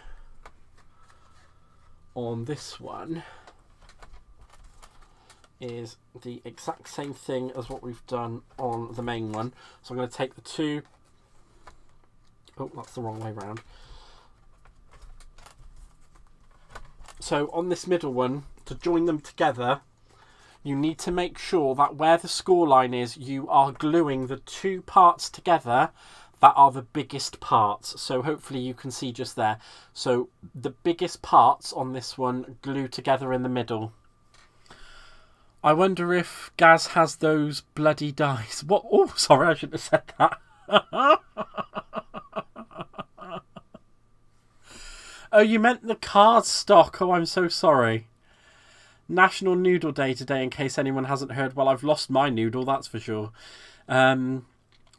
on this one is the exact same thing as what we've done on the main one. So I'm going to take the two... Oh, that's the wrong way round. So on this middle one, to join them together, you need to make sure that where the score line is, you are gluing the two parts together that are the biggest parts. So hopefully you can see just there. So the biggest parts on this one glue together in the middle. I wonder if Gaz has those bloody dice. What? Oh, sorry, I shouldn't have said that. Oh, you meant the card stock. Oh, I'm so sorry. National Noodle Day today, in case anyone hasn't heard. Well, I've lost my noodle, that's for sure.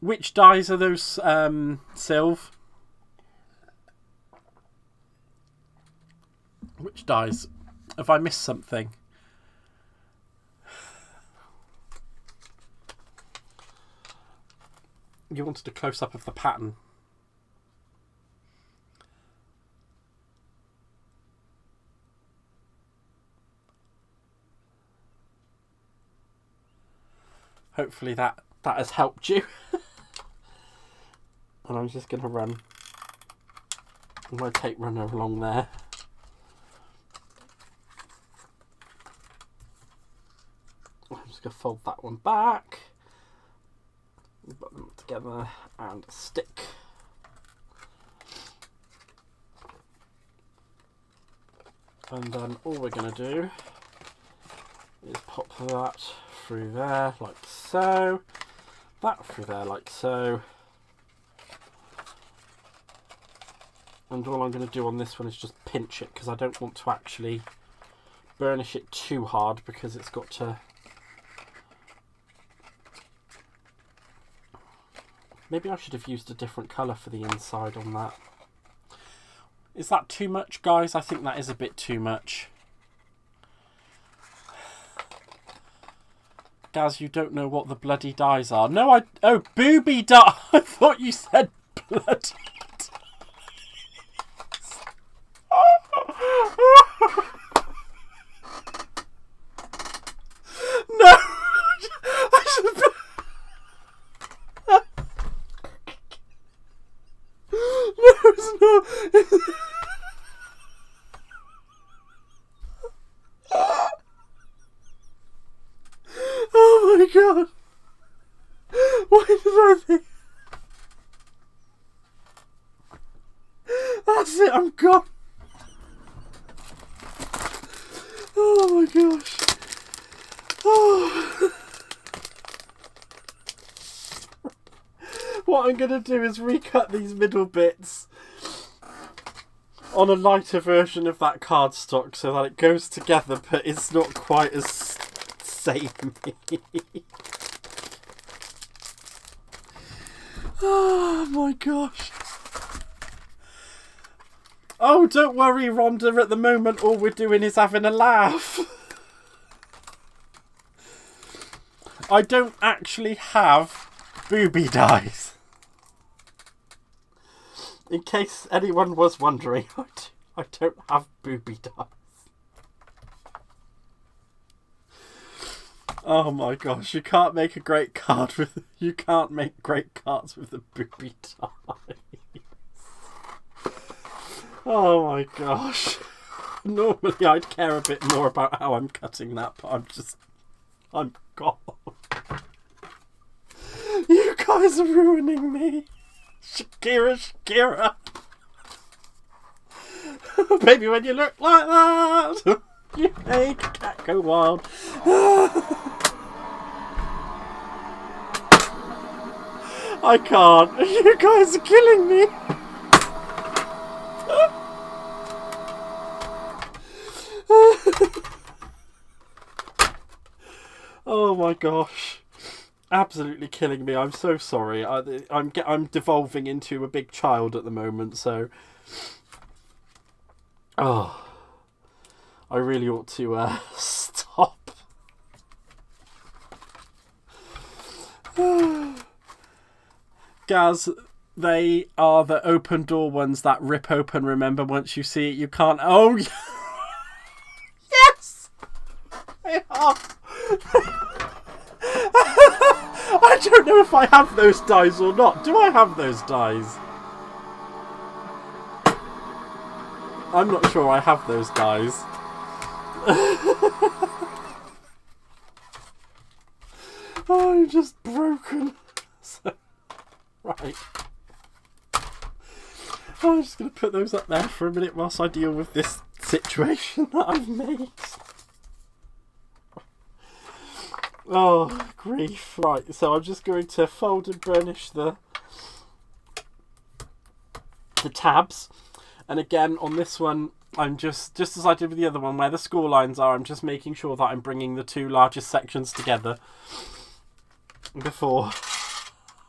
Which dies are those, Sylv? Which dies? Have I missed something? You wanted a close-up of the pattern. Hopefully that has helped you. And I'm just going to run my tape runner along there. I'm just going to fold that one back. Put them together and stick. And then all we're going to do is pop that through there like so, that through there like so, and all I'm going to do on this one is just pinch it, because I don't want to actually burnish it too hard, because it's got to, maybe I should have used a different colour for the inside on that. Is that too much, guys? I think that is a bit too much. Gaz, you don't know what the bloody dies are. No, oh, booby die. I thought you said bloody dies. No. I should... No, it's not. Oh my god! Why did I think? That's it, I'm gone! Oh my gosh! Oh. What I'm going to do is recut these middle bits on a lighter version of that cardstock so that it goes together, but it's not quite as samey. Oh my gosh. Oh, don't worry, Rhonda, at the moment all we're doing is having a laugh. I don't actually have booby dies. In case anyone was wondering, I don't have booby dies. Oh my gosh, you can't make a great card with... You can't make great cards with the booby dies. Oh my gosh. Normally I'd care a bit more about how I'm cutting that, but I'm gone. You guys are ruining me. Shakira. Baby, when you look like that, you make a cat go wild. I can't. You guys are killing me. Oh my gosh. Absolutely killing me. I'm so sorry. I'm devolving into a big child at the moment, so... Oh. I really ought to stop. Gaz, they are the open door ones that rip open, remember? Once you see it, you can't... Oh, yes! They are. I don't know if I have those dies or not. Do I have those dies? I'm not sure I have those dies. Oh, I'm just broken. So, right. I'm just going to put those up there for a minute whilst I deal with this situation that I've made. Oh, grief. Right, so I'm just going to fold and burnish the tabs. And again, on this one, I'm just as I did with the other one, where the score lines are, I'm just making sure that I'm bringing the two largest sections together before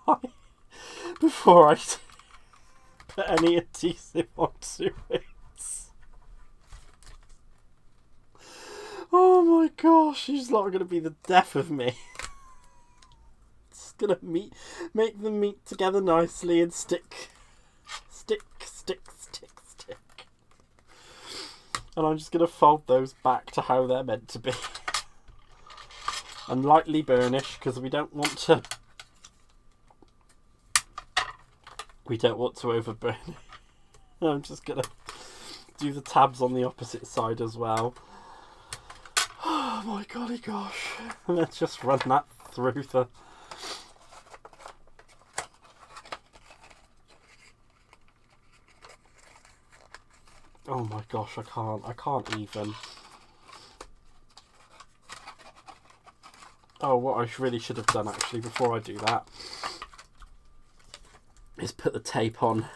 I put any adhesive onto it. Oh my gosh, she's not going to be the death of me. It's going to make them meet together nicely and stick. And I'm just going to fold those back to how they're meant to be. And lightly burnish, because we don't want to overburn it. I'm just going to do the tabs on the opposite side as well. Oh my golly gosh. And let's just run that through the... Oh my gosh, I can't even. Oh, what I really should have done actually before I do that is put the tape on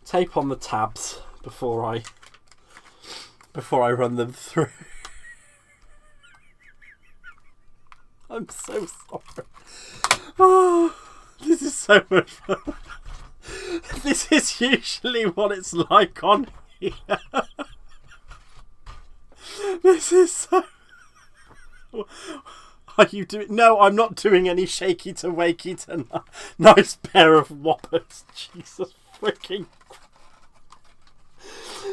the tabs before I run them through. I'm so sorry. Oh, this is so much fun. This is usually what it's like on here. This is so... Are you doing... No, I'm not doing any shaky to wakey to nice pair of whoppers. Jesus freaking...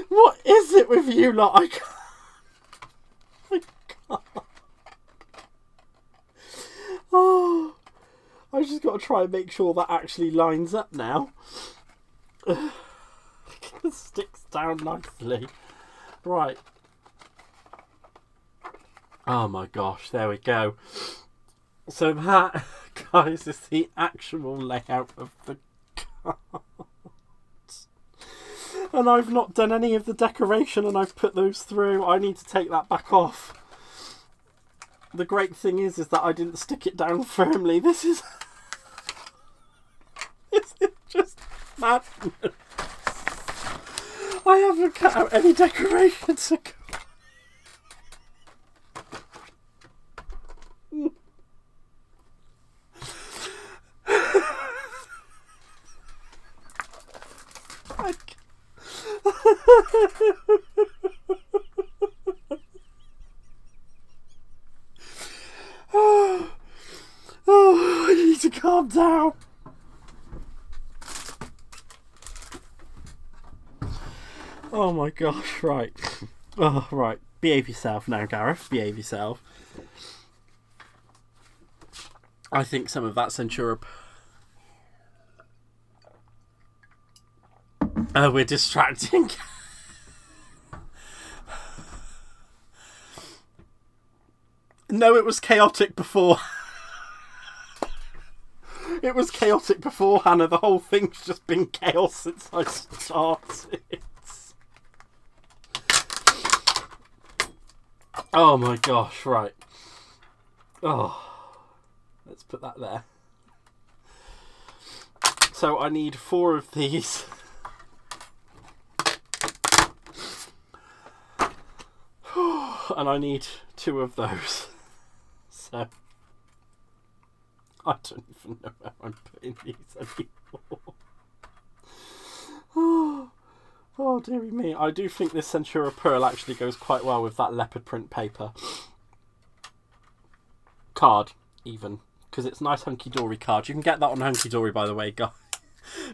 What is it with you lot? I can't... Oh... I just got to try and make sure that actually lines up now. It sticks down nicely. Right. Oh my gosh, there we go. So that, guys, is the actual layout of the card. And I've not done any of the decoration and I've put those through. I need to take that back off. The great thing is that I didn't stick it down firmly. This is just madness. I haven't cut out any decorations. Oh, I need to calm down. Oh my gosh, right. Oh, right. Behave yourself now, Gareth. Behave yourself. I think some of that Centura... we're distracting. No, it was chaotic before. It was chaotic before, Hannah. The whole thing's just been chaos since I started. Oh my gosh, right. Oh, let's put that there. So I need 4 of these. And I need 2 of those. So I don't even know where I'm putting these anymore. Oh dearie me. I do think this Centura Pearl actually goes quite well with that leopard print paper. Card, even. Because it's nice hunky-dory card. You can get that on hunky-dory, by the way, guys.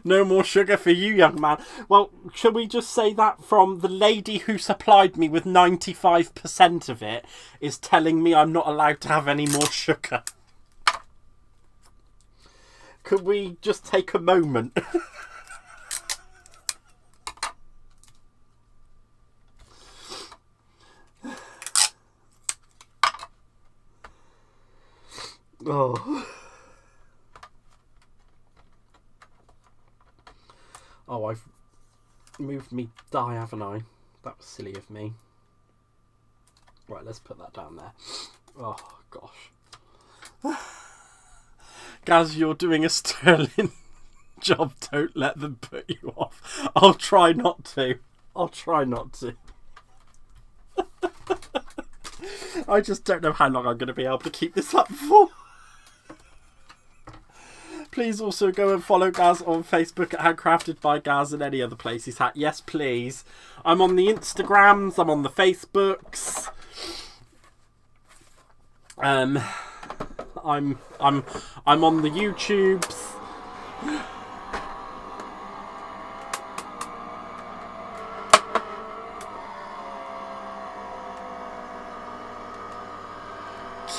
No more sugar for you, young man. Well, shall we just say that from the lady who supplied me with 95% of it is telling me I'm not allowed to have any more sugar? Could we just take a moment? Oh. Oh, I've moved me die, haven't I? That was silly of me. Right, let's put that down there. Oh, gosh. Gaz, you're doing a sterling job. Don't let them put you off. I'll try not to. I'll try not to. I just don't know how long I'm going to be able to keep this up for. Please also go and follow Gaz on Facebook at Handcrafted by Gaz and any other place he's at. Yes, please. I'm on the Instagrams. I'm on the Facebooks. I'm on the YouTubes.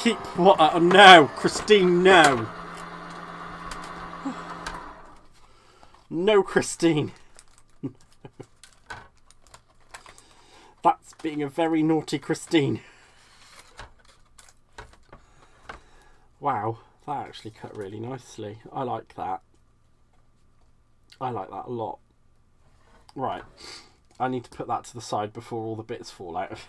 Keep what? Oh, no, Christine, no. No, Christine. That's being a very naughty Christine. Wow, that actually cut really nicely. I like that. I like that a lot. Right, I need to put that to the side before all the bits fall out of it.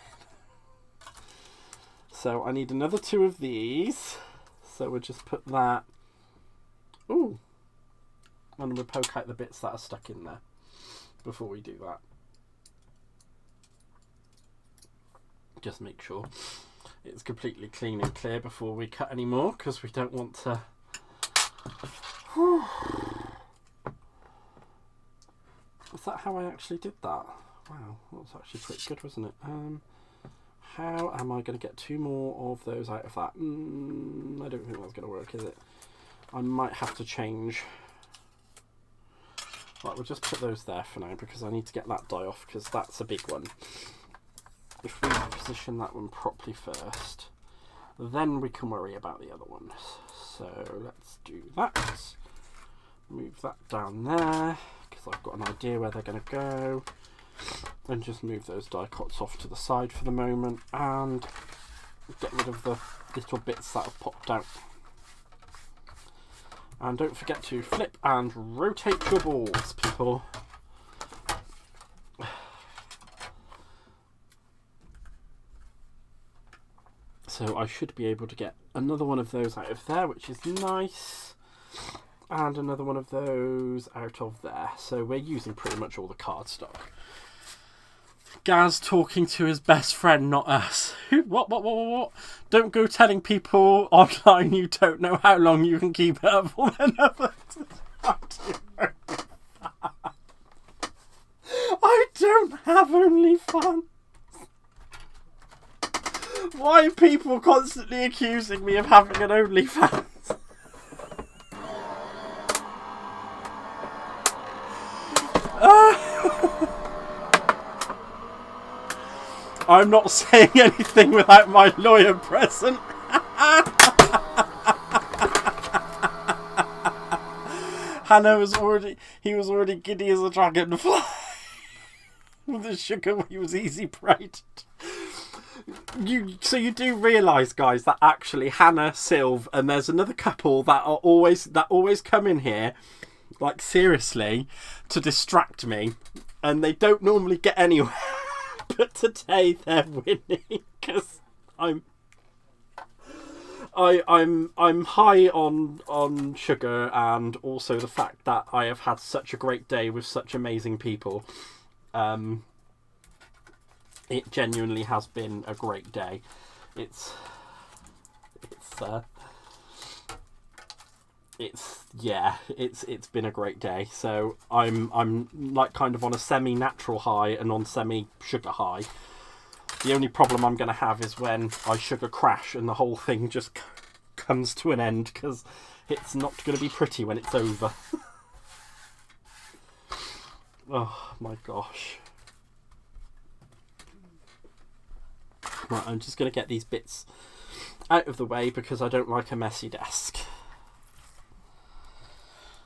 So I need another 2 of these. So we'll just put that. Ooh. And we'll poke out the bits that are stuck in there before we do that. Just make sure it's completely clean and clear before we cut any more, because we don't want to. Is that how I actually did that? Wow, that was actually pretty good, wasn't it? How am I going to get 2 more of those out of that? I don't think that's going to work, is it? I might have to change. Right, we'll just put those there for now, because I need to get that die off, because that's a big one. If we position that one properly first, then we can worry about the other ones. So let's do that. Move that down there, because I've got an idea where they're going to go. And just move those die cuts off to the side for the moment, and get rid of the little bits that have popped out. And don't forget to flip and rotate your balls, people. So I should be able to get another one of those out of there, which is nice. And another one of those out of there. So we're using pretty much all the cardstock. Gaz talking to his best friend, not us. What? Don't go telling people online you don't know how long you can keep it up for another. I don't have OnlyFans. Why are people constantly accusing me of having an OnlyFans? I'm not saying anything without my lawyer present. Hannah was already giddy as a dragonfly. With the sugar, he was easy preyed. So you do realise, guys, that actually Hannah, Sylv, and there's another couple that always come in here, like seriously, to distract me, and they don't normally get anywhere. But today they're winning because I'm high on sugar, and also the fact that I have had such a great day with such amazing people. It genuinely has been a great day. It's been a great day. So I'm like kind of on a semi-natural high and on semi-sugar high. The only problem I'm going to have is when I sugar crash and the whole thing just comes to an end, because it's not going to be pretty when it's over. Oh my gosh. Right, I'm just going to get these bits out of the way because I don't like a messy desk.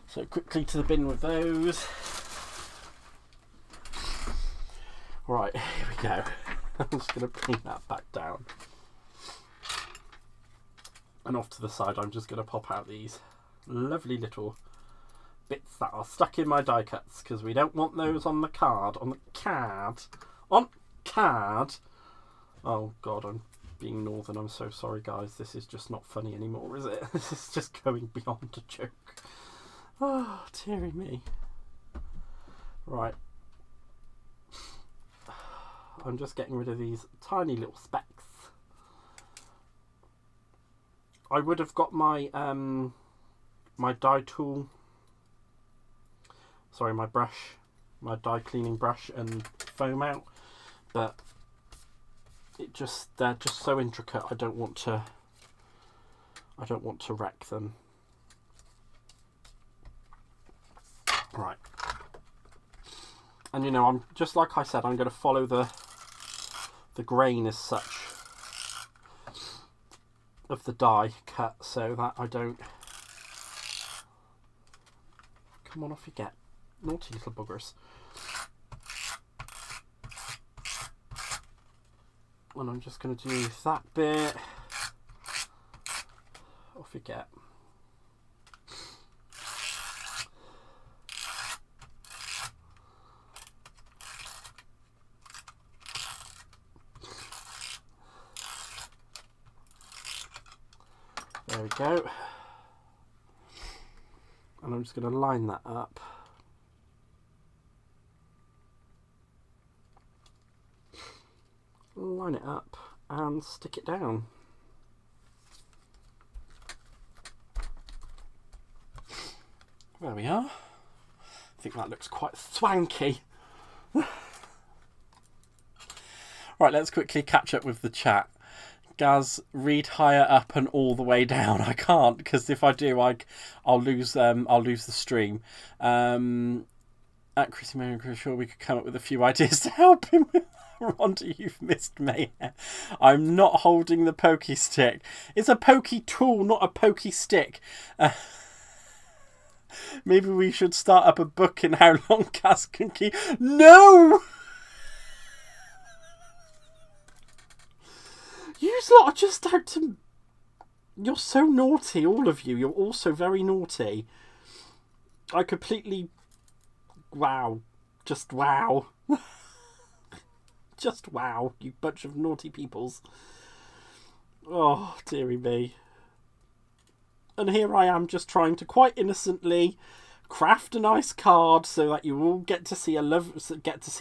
So quickly to the bin with those. Right, here we go. I'm just going to bring that back down. And off to the side, I'm just going to pop out these lovely little bits that are stuck in my die cuts, because we don't want those on the card. On card. Oh God, I'm being northern. I'm so sorry, guys. This is just not funny anymore, is it? This is just going beyond a joke. Oh, dearie me. Right. I'm just getting rid of these tiny little specks. I would have got my my die tool, sorry, my brush, my die cleaning brush and foam out, but they're just so intricate. I don't want to wreck them. Right. And you know, I'm just like I said, I'm going to follow the grain as such of the die cut, so that I don't... Come on, off you get, naughty little buggers. And I'm just going to do that bit. Off you get. There we go. And I'm just going to line that up. Line it up and stick it down. There we are. I think that looks quite swanky. Right, let's quickly catch up with the chat. Gaz, read higher up and all the way down. I can't, because if I do, I'll lose the stream. At Chrissy Mary, I'm sure we could come up with a few ideas to help him with. Rhonda, you've missed mayhem. I'm not holding the pokey stick. It's a pokey tool, not a pokey stick. Maybe we should start up a book in how long Gaz can keep. No! You lot are just out to... You're so naughty, all of you. You're all so very naughty. I completely... Wow. Just wow. Just wow, you bunch of naughty peoples. Oh, dearie me. And here I am just trying to quite innocently craft a nice card so that you all get to see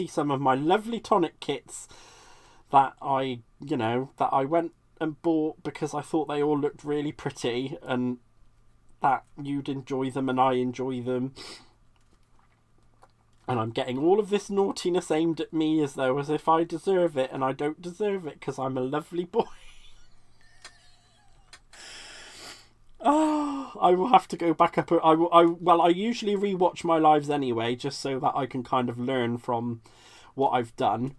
some of my lovely Tonic kits that I went and bought because I thought they all looked really pretty and that you'd enjoy them and I enjoy them. And I'm getting all of this naughtiness aimed at me as if I deserve it, and I don't deserve it because I'm a lovely boy. Oh, I will have to go back up. I usually rewatch my lives anyway, just so that I can kind of learn from what I've done.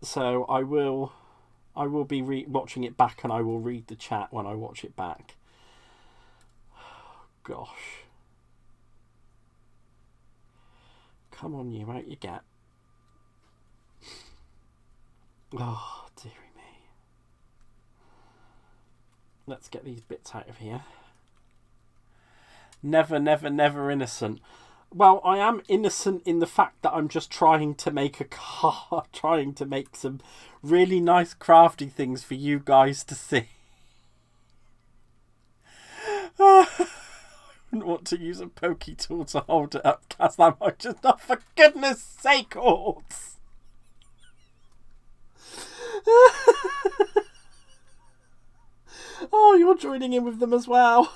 So I will be watching it back, and I will read the chat when I watch it back. Gosh. Come on, you, out you get. Oh, dearie me. Let's get these bits out of here. Never, never, never innocent. Well, I am innocent in the fact that I'm just trying to make a card, trying to make some really nice crafty things for you guys to see. I wouldn't want to use a pokey tool to hold it up, because that might just... Oh, for goodness sake, Orts! Oh, you're joining in with them as well.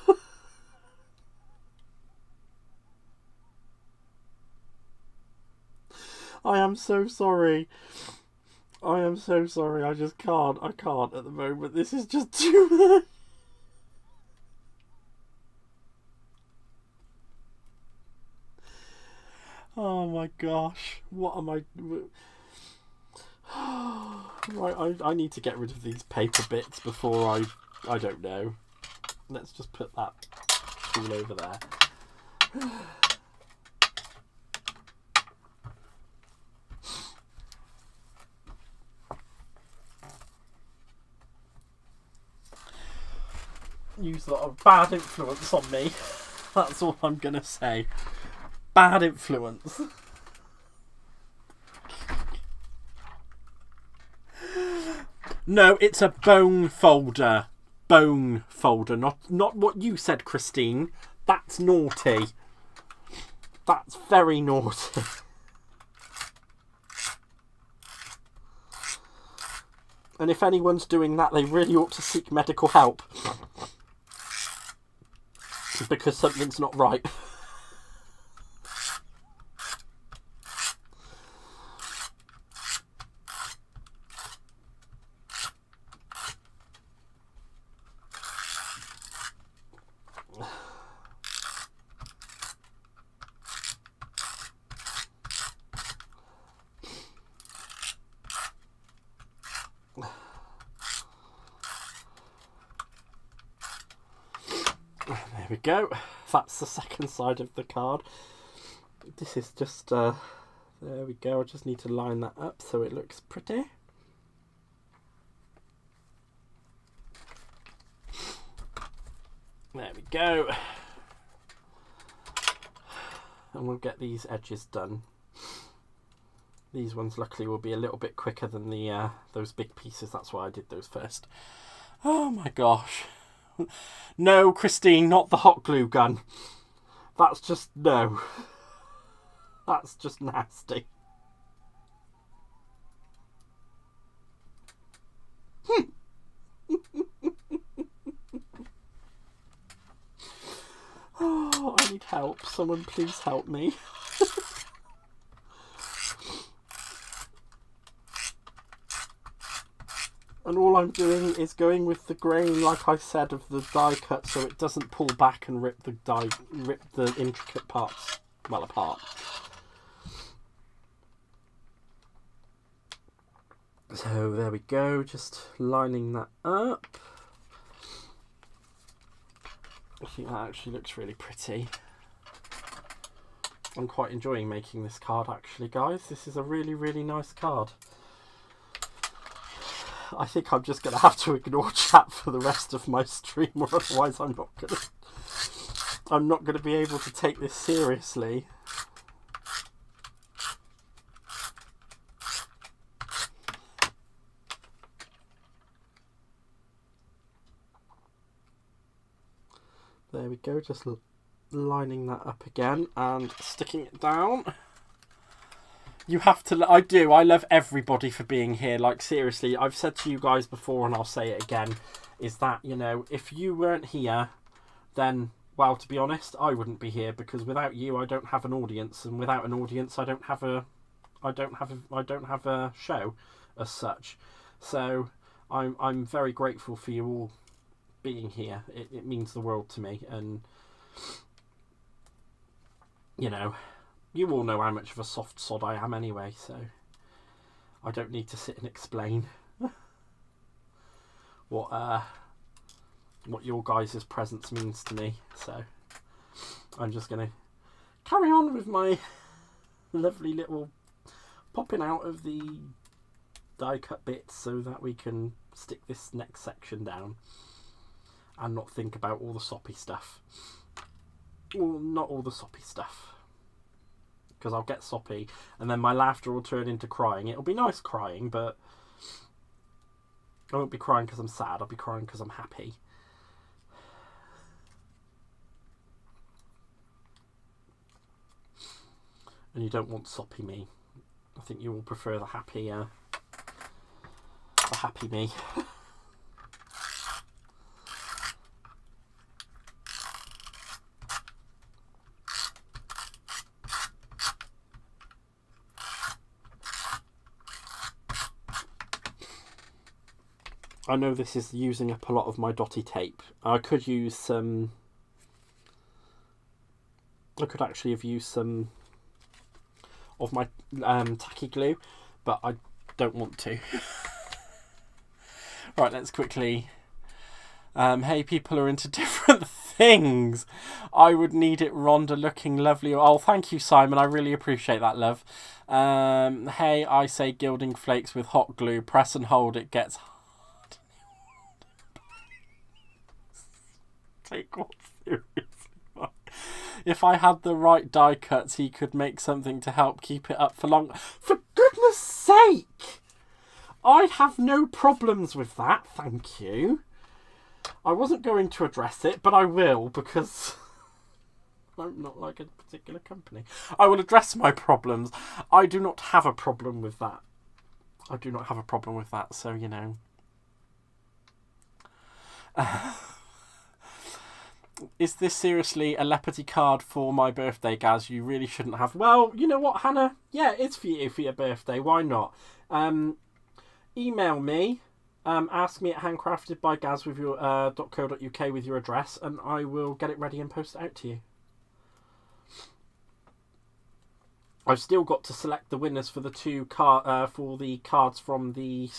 I am so sorry. I am so sorry. I just can't. I can't at the moment. This is just too much. Oh my gosh. What am I... Right, I need to get rid of these paper bits before I don't know. Let's just put that tool over there. use a lot of bad influence on me. That's all I'm going to say. Bad influence. No, it's a bone folder. Bone folder. Not what you said, Christine. That's naughty. That's very naughty. And if anyone's doing that, they really ought to seek medical help. Because something's not right. There we go. That's the second side of the card. This is just, there we go. I just need to line that up so it looks pretty. There we go. And we'll get these edges done. These ones luckily will be a little bit quicker than the those big pieces. That's why I did those first. Oh my gosh. No, Christine, not the hot glue gun. That's just, no. That's just nasty. Oh, I need help. Someone please help me. And all I'm doing is going with the grain, like I said, of the die cut, so it doesn't pull back and rip the intricate parts, well, apart. So there we go, just lining that up. I think that actually looks really pretty. I'm quite enjoying making this card, actually, guys. This is a really, really nice card. I think I'm just going to have to ignore chat for the rest of my stream, or otherwise I'm not going to be able to take this seriously. There we go, just lining that up again and sticking it down. You have to, I love everybody for being here. Like, seriously, I've said to you guys before and I'll say it again, is that, you know, if you weren't here, then, well, to be honest, I wouldn't be here, because without you, I don't have an audience, and without an audience, I don't have a show as such. So I'm very grateful for you all being here. It means the world to me, and, you know, you all know how much of a soft sod I am anyway, so I don't need to sit and explain what your guys' presence means to me. So I'm just going to carry on with my lovely little popping out of the die cut bits so that we can stick this next section down and not think about all the soppy stuff. Well, not all the soppy stuff, because I'll get soppy and then my laughter will turn into crying. It'll be nice crying, but I won't be crying because I'm sad. I'll be crying because I'm happy. And you don't want soppy me. I think you will prefer the happy me. I know this is using up a lot of my dotty tape. I could use some... I could actually have used some of my tacky glue, but I don't want to. Right, let's quickly... hey, people are into different things. I would need it Rhonda looking lovely. Oh, thank you, Simon. I really appreciate that, love. Hey, I say gilding flakes with hot glue. Press and hold, it gets hard. take what seriously. If I had the right die cuts, he could make something to help keep it up for long. For goodness sake! I have no problems with that, thank you. I wasn't going to address it, but I will, because I'm not like a particular company. I will address my problems. I do not have a problem with that. I do not have a problem with that, so, you know. Is this seriously a leopardy card for my birthday, Gaz? You really shouldn't have. Well, you know what, Hannah? Yeah, it's for you for your birthday. Why not? Email me. Askme at handcraftedbygaz with your .co.uk with your address, and I will get it ready and post it out to you. I've still got to select the winners for the for the cards from the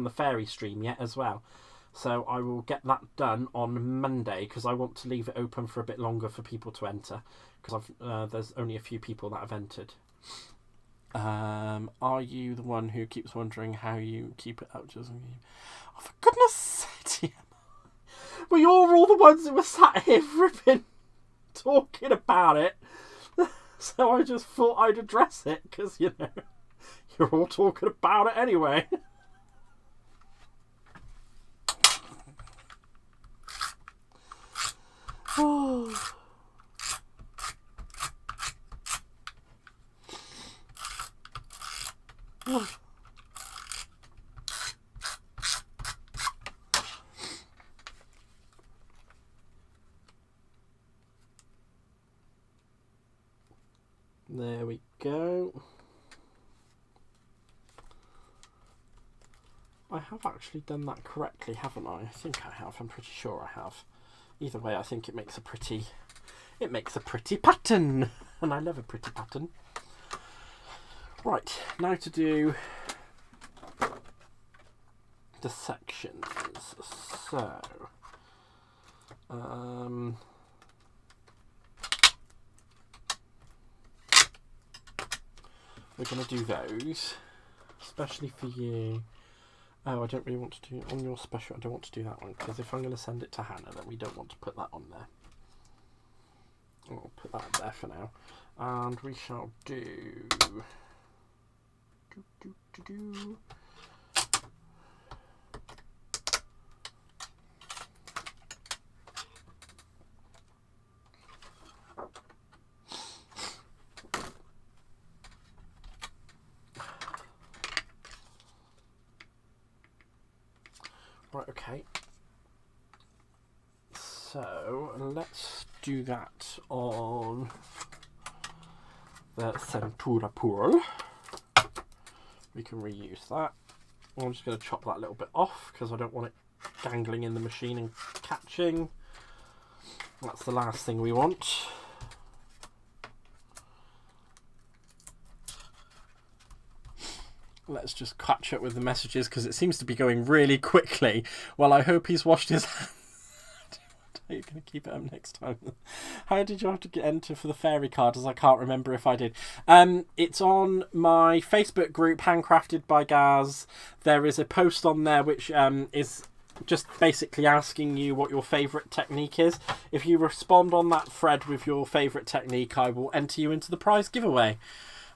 fairy stream yet as well. So I will get that done on Monday, because I want to leave it open for a bit longer for people to enter, because there's only a few people that have entered. Are you the one who keeps wondering how you keep it up? Just, oh, for goodness sake! Well, you're all the ones that were sat here ripping, talking about it. So I just thought I'd address it, because, you know, you're all talking about it anyway. Oh. Oh. There we go. I have actually done that correctly, haven't I? I think I have. I'm pretty sure I have. Either way, I think it makes a pretty pattern, and I love a pretty pattern. Right, now to do the sections. So, we're going to do those, especially for you. Oh, I don't really want to do on your special. I don't want to do that one, because if I'm going to send it to Hannah, then we don't want to put that on there. I'll put that there for now, and we shall do. Right, okay. So let's do that on the Centura Pearl. We can reuse that. I'm just going to chop that a little bit off, because I don't want it dangling in the machine and catching. That's the last thing we want. Let's just catch up with the messages, because it seems to be going really quickly. Well, I hope he's washed his hands. You're going to keep it up next time. How did you have to enter for the fairy card, as I can't remember if I did. It's on my Facebook group, Handcrafted by Gaz. There is a post on there which is just basically asking you what your favourite technique is. If you respond on that thread with your favourite technique, I will enter you into the prize giveaway.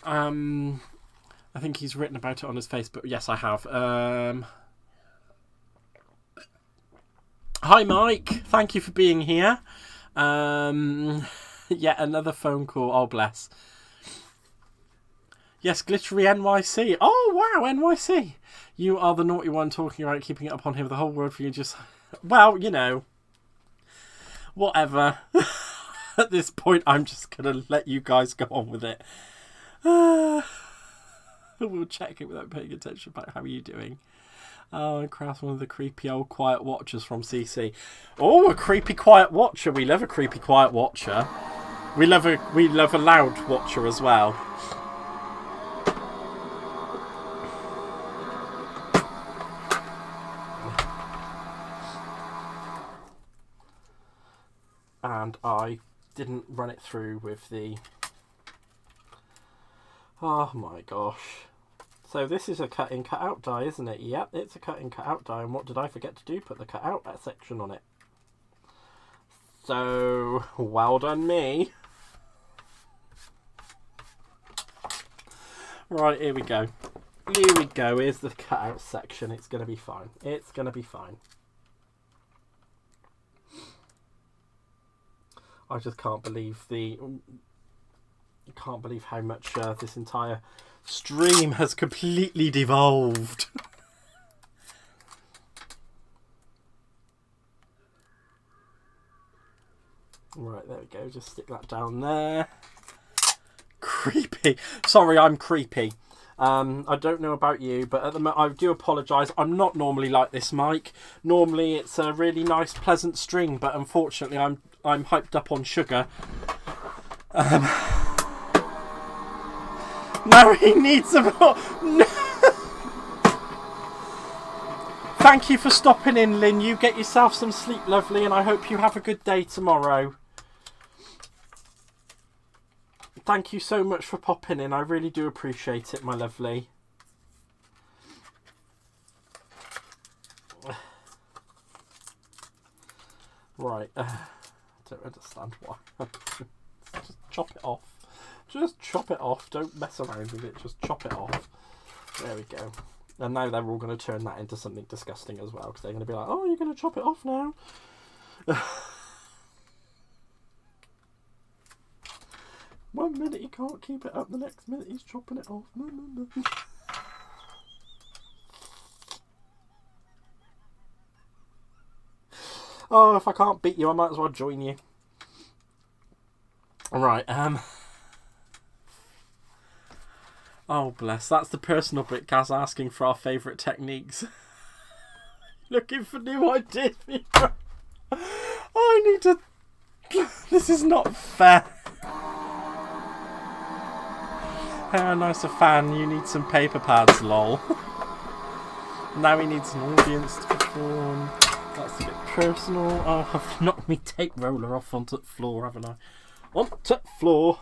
I think he's written about it on his Facebook. Yes, I have. Hi, Mike. Thank you for being here. Yet another phone call. Oh, bless. Yes, Glittery NYC. Oh, wow, NYC. You are the naughty one talking about keeping it up on him. The whole world for you just... Well, you know. Whatever. At this point, I'm just going to let you guys go on with it. We'll check it without paying attention about how are you doing. Oh, and Craft's one of the creepy old quiet watchers from CC. Oh, a creepy quiet watcher. We love a creepy quiet watcher. We love a loud watcher as well. And I didn't run it through with the... Oh my gosh. So this is a cut-in, cut-out die, isn't it? Yep, it's a cut-in, cut-out die. And what did I forget to do? Put the cut-out section on it. So, well done me. Right, here we go. Here we go. Here's the cutout section. It's going to be fine. It's going to be fine. I just can't believe how much this entire stream has completely devolved. Right, there we go. Just stick that down there. Creepy. Sorry, I'm creepy. I don't know about you, but at the moment, I do apologise. I'm not normally like this, Mike. Normally, it's a really nice, pleasant string, but unfortunately, I'm hyped up on sugar. Now he needs a... No. Thank you for stopping in, Lynn. You get yourself some sleep, lovely, and I hope you have a good day tomorrow. Thank you so much for popping in. I really do appreciate it, my lovely. Right. I don't understand why. Just chop it off. Just chop it off. Don't mess around with it. Just chop it off. There we go. And now they're all going to turn that into something disgusting as well, because they're going to be like, oh, you're going to chop it off now? One minute he can't keep it up, the next minute he's chopping it off. No, no, no. Oh, if I can't beat you, I might as well join you. Right, oh, bless. That's the personal bit, Gaz, asking for our favourite techniques. Looking for new ideas. I need to... This is not fair. How nice a fan. You need some paper pads, lol. Now he needs an audience to perform. That's a bit personal. Oh, I've knocked my tape roller off onto the floor, haven't I? Onto the floor.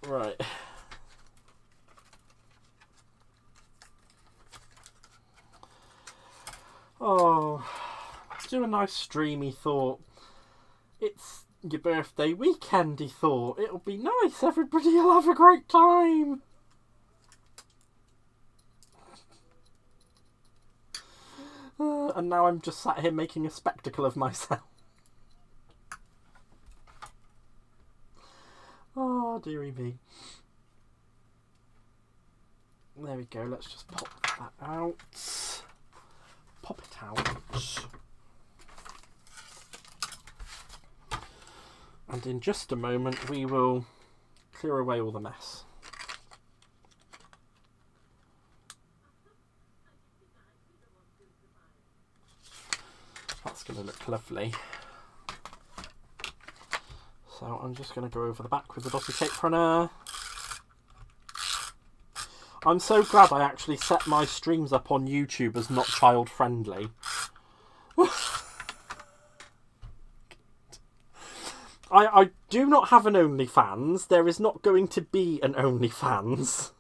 Right. Oh, do a nice stream, he thought. It's your birthday weekend, he thought. It'll be nice, everybody will have a great time. And now I'm just sat here making a spectacle of myself. Oh, dearie me. There we go, let's just pop that out. Pop it out. And in just a moment we will clear away all the mess. That's going to look lovely. So I'm just going to go over the back with the dotty tape runner. I'm so glad I actually set my streams up on YouTube as not child friendly. I do not have an OnlyFans. There is not going to be an OnlyFans.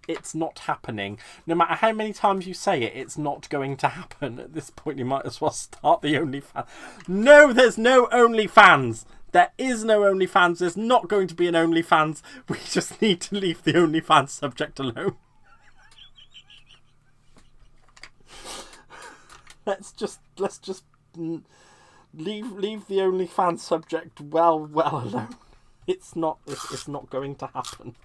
It's not happening. No matter how many times you say it, it's not going to happen. At this point, you might as well start the OnlyFans. No, there's no OnlyFans. There is no OnlyFans. There's not going to be an OnlyFans. We just need to leave the OnlyFans subject alone. Let's just leave the OnlyFans subject well alone. It's not going to happen.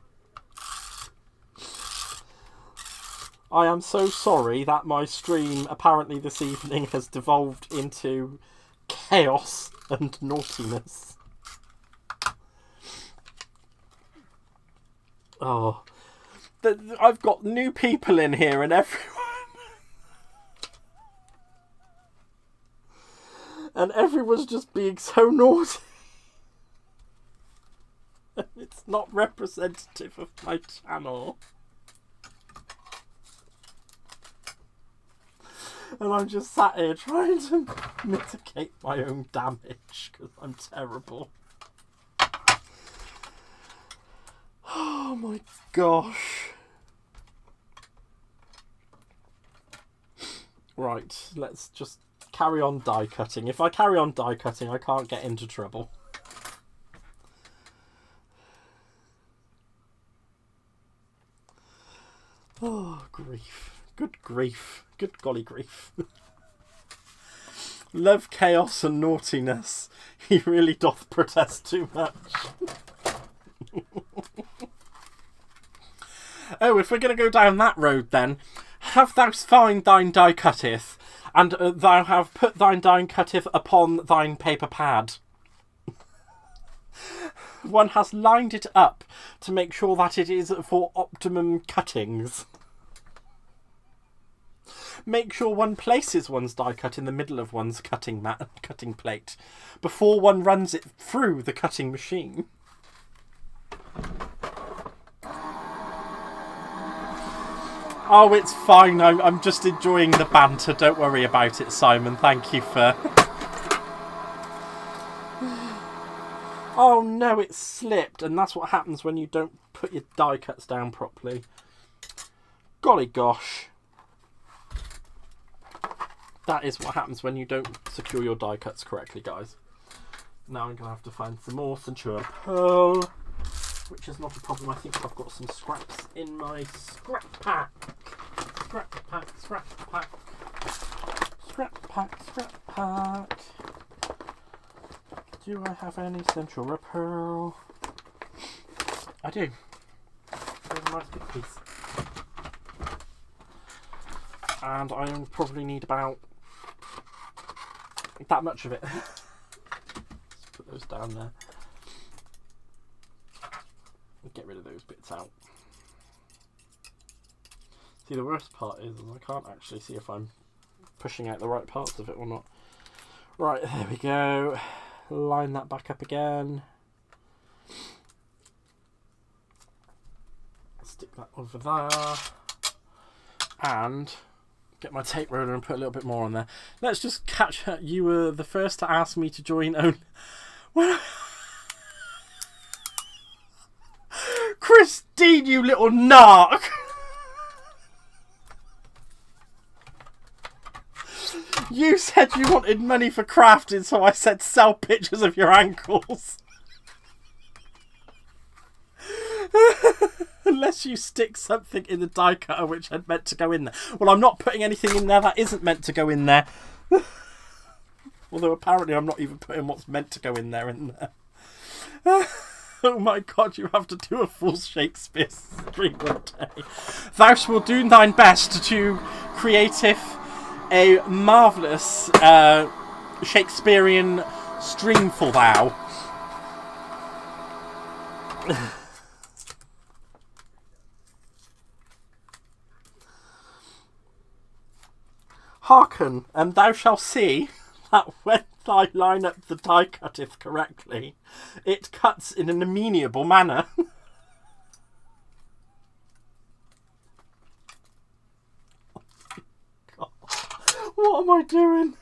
I am so sorry that my stream apparently this evening has devolved into chaos and naughtiness. Oh, I've got new people in here and everyone's just being so naughty. It's not representative of my channel. And I'm just sat here trying to mitigate my own damage because I'm terrible. Oh my gosh. Right, let's just carry on die cutting. If I carry on die cutting, I can't get into trouble. Oh, grief. Good grief. Good golly grief. Love chaos and naughtiness. He really doth protest too much. Oh, if we're going to go down that road then, have thou found thine die cutteth, and thou have put thine die cutteth upon thine paper pad. One has lined it up to make sure that it is for optimum cuttings. Make sure one places one's die cut in the middle of one's cutting plate before one runs it through the cutting machine. Oh, it's fine. I'm just enjoying the banter. Don't worry about it, Simon. Thank you for... Oh no, it slipped, and that's what happens when you don't put your die cuts down properly. Golly gosh. That is what happens when you don't secure your die cuts correctly, guys. Now I'm going to have to find some more Centura Pearl, which is not a problem. I think I've got some scraps in my scrap pack. Scrap pack, scrap pack. Scrap pack, scrap pack. Do I have any Centura Pearl? I do. There's a nice big piece. And I probably need about that much of it. Let's put those down there. Get rid of those bits out. See, the worst part is I can't actually see if I'm pushing out the right parts of it or not. Right, there we go. Line that back up again. Stick that over there. And get my tape roller and put a little bit more on there. Let's just catch her. You were the first to ask me to join only... Well, Christine, you little narc! You said you wanted money for crafting, so I said sell pictures of your ankles. Unless you stick something in the die cutter which had meant to go in there. Well, I'm not putting anything in there that isn't meant to go in there. Although apparently I'm not even putting what's meant to go in there. Oh my god, you have to do a full Shakespeare stream one day. Thou wilt do thine best to creative a marvellous Shakespearean stream for thou. Hearken, and thou shalt see that when I line up the die cutteth correctly, it cuts in an amenable manner. God. What am I doing?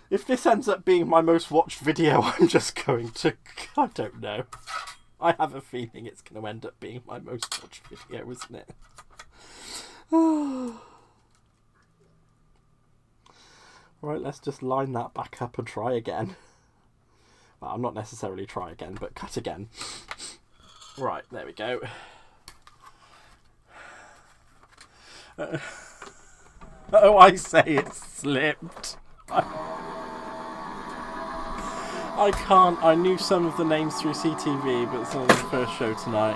If this ends up being my most watched video, I'm just going to... I don't know. I have a feeling it's going to end up being my most watched video, isn't it? Right, let's just line that back up and try again. Well, I'm not necessarily try again, but cut again. Right, there we go. Oh, I say it slipped. I can't. I knew some of the names through CTV, but it's only the first show tonight.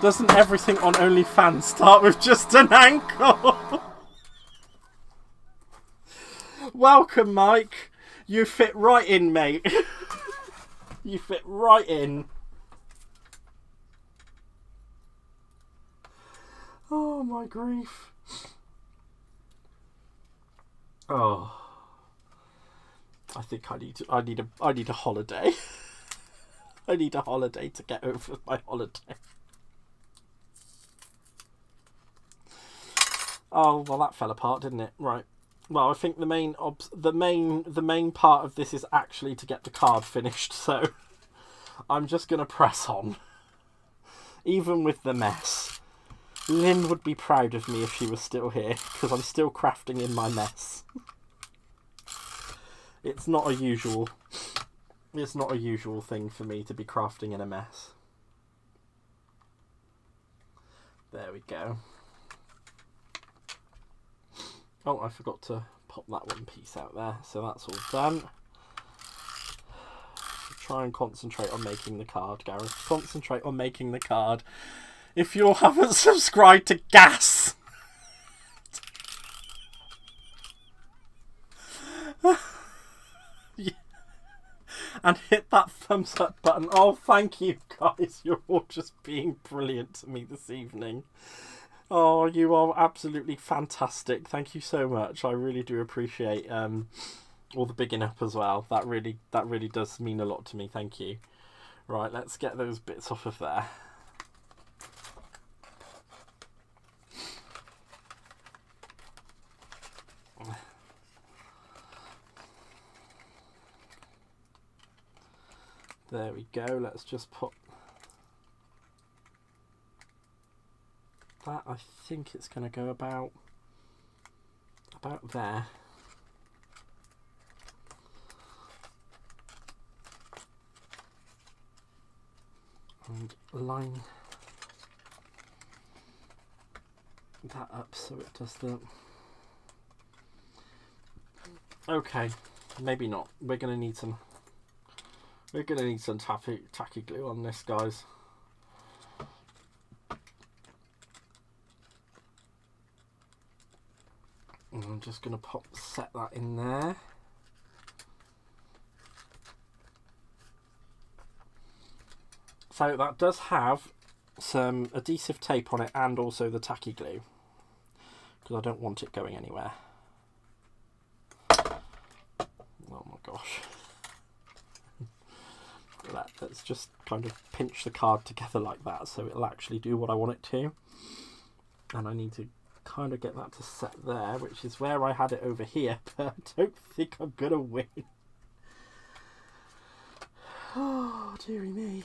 Doesn't everything on OnlyFans start with just an ankle? Welcome, Mike. You fit right in, mate. You fit right in. Oh, my grief. Oh. I think I need a holiday. I need a holiday to get over my holiday. Oh, well, that fell apart, didn't it? Right. Well, I think the main part of this is actually to get the card finished, so I'm just going to press on. Even with the mess. Lynn would be proud of me if she was still here, because I'm still crafting in my mess. It's not a usual thing for me to be crafting in a mess. There we go. Oh, I forgot to pop that one piece out there, so that's all done. Try and concentrate on making the card, Gareth. Concentrate on making the card. If you haven't subscribed to Gas... Yeah. And hit that thumbs up button. Oh, thank you, guys. You're all just being brilliant to me this evening. Oh, you are absolutely fantastic. Thank you so much. I really do appreciate all the bigging up as well. That really does mean a lot to me. Thank you. Right, let's get those bits off of there. There we go. Let's just put that. I think it's going to go about there. And line that up so it does the... Okay, maybe not. We're going to need some tacky glue on this, guys. And I'm just going to set that in there. So that does have some adhesive tape on it and also the tacky glue, because I don't want it going anywhere. Oh my gosh. Let's just kind of pinch the card together like that so it'll actually do what I want it to. And I need to kind of get that to set there, which is where I had it over here, but I don't think I'm gonna win. Oh, dearie me.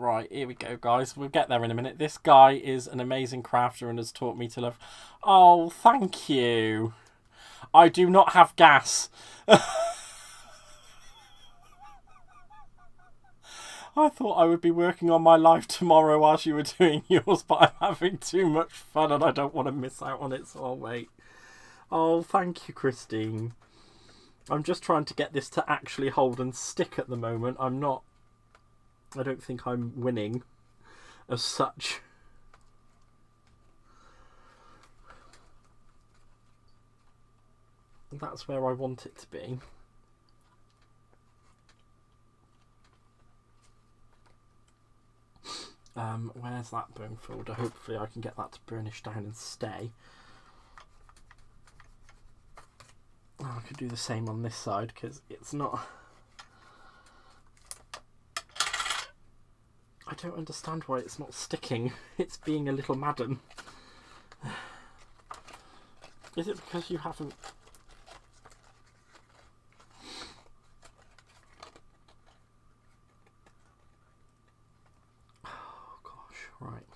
Right, here we go, guys. We'll get there in a minute. This guy is an amazing crafter and has taught me to love... Oh, thank you. I do not have gas. I thought I would be working on my life tomorrow whilst you were doing yours, but I'm having too much fun and I don't want to miss out on it, so I'll wait. Oh, thank you, Christine. I'm just trying to get this to actually hold and stick at the moment. I don't think I'm winning as such. That's where I want it to be. Where's that burn folder? Hopefully I can get that to burnish down and stay. Oh, I could do the same on this side because it's not... I don't understand why it's not sticking. It's being a little madam. Is it because you haven't... Oh gosh, right.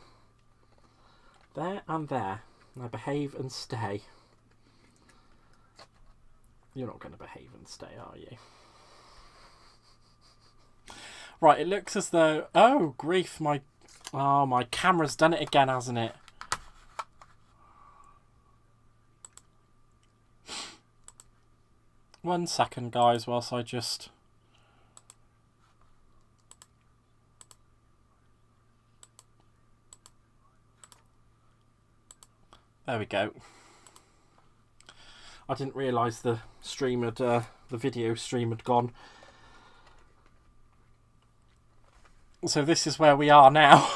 There and there. Now behave and stay. You're not going to behave and stay, are you? Right, it looks as though... Oh, grief, my camera's done it again, hasn't it? One second, guys, whilst I just... There we go. I didn't realise the stream had, the video stream had gone. So this is where we are now.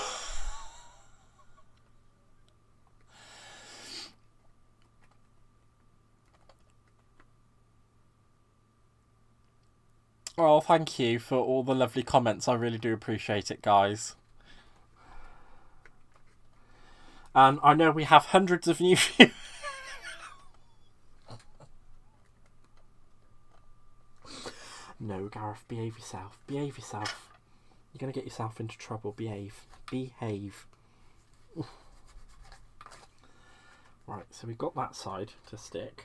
Oh, thank you for all the lovely comments. I really do appreciate it, guys. And I know we have hundreds of new viewers. No, Gareth, behave yourself. Behave yourself. You're going to get yourself into trouble. Behave. Behave. Right, so we've got that side to stick.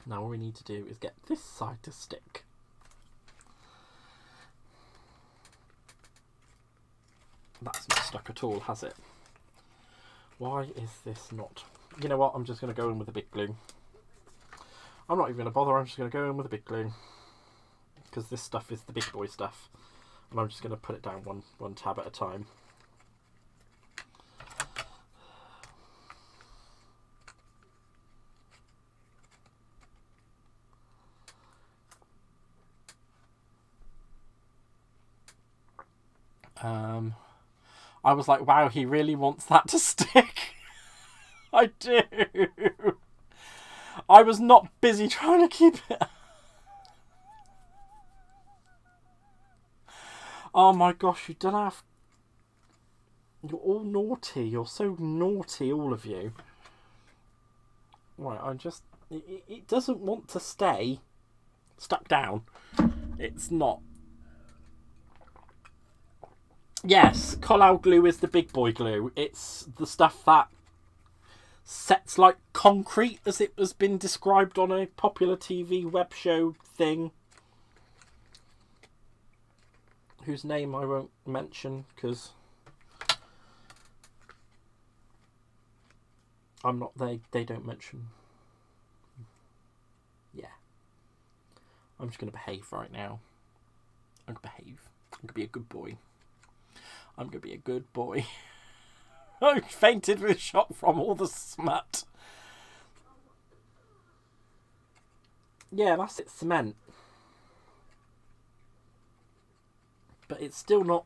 Now all we need to do is get this side to stick. That's not stuck at all, has it? Why is this not? You know what? I'm just going to go in with a big glue. I'm not even going to bother. I'm just going to go in with a big glue. Because this stuff is the big boy stuff. And I'm just going to put it down one tab at a time. I was like, wow, he really wants that to stick. I do. I was not busy trying to keep it. Oh my gosh, you don't have... You're all naughty. You're so naughty, all of you. Right, I'm just... It doesn't want to stay stuck down. It's not. Yes, Collal glue is the big boy glue. It's the stuff that sets like concrete, as it has been described on a popular TV web show thing, whose name I won't mention because I'm not... They don't mention. Yeah. I'm just going to behave right now. I'm going to behave. I'm going to be a good boy. I'm going to be a good boy. I fainted with shock from all the smut. Yeah, that's it, cement. But it's still not...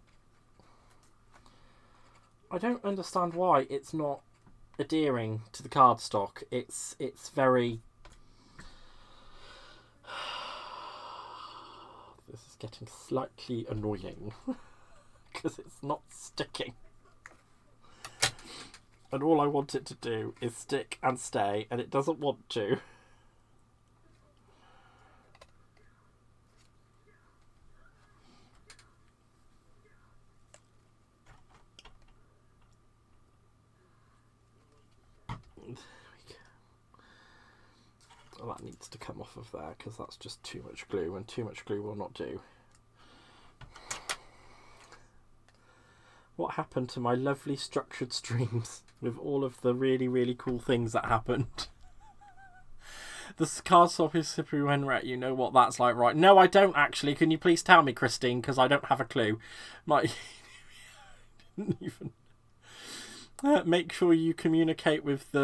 I don't understand why it's not adhering to the cardstock. It's very... This is getting slightly annoying. Because it's not sticking. And all I want it to do is stick and stay, and it doesn't want to. There we go. Well, that needs to come off of there, because that's just too much glue, and too much glue will not do. What happened to my lovely structured streams with all of the really, really cool things that happened? The cardstock is slippery when wet. You know what that's like, right? No, I don't actually. Can you please tell me, Christine? Because I don't have a clue. Didn't even... make sure you communicate with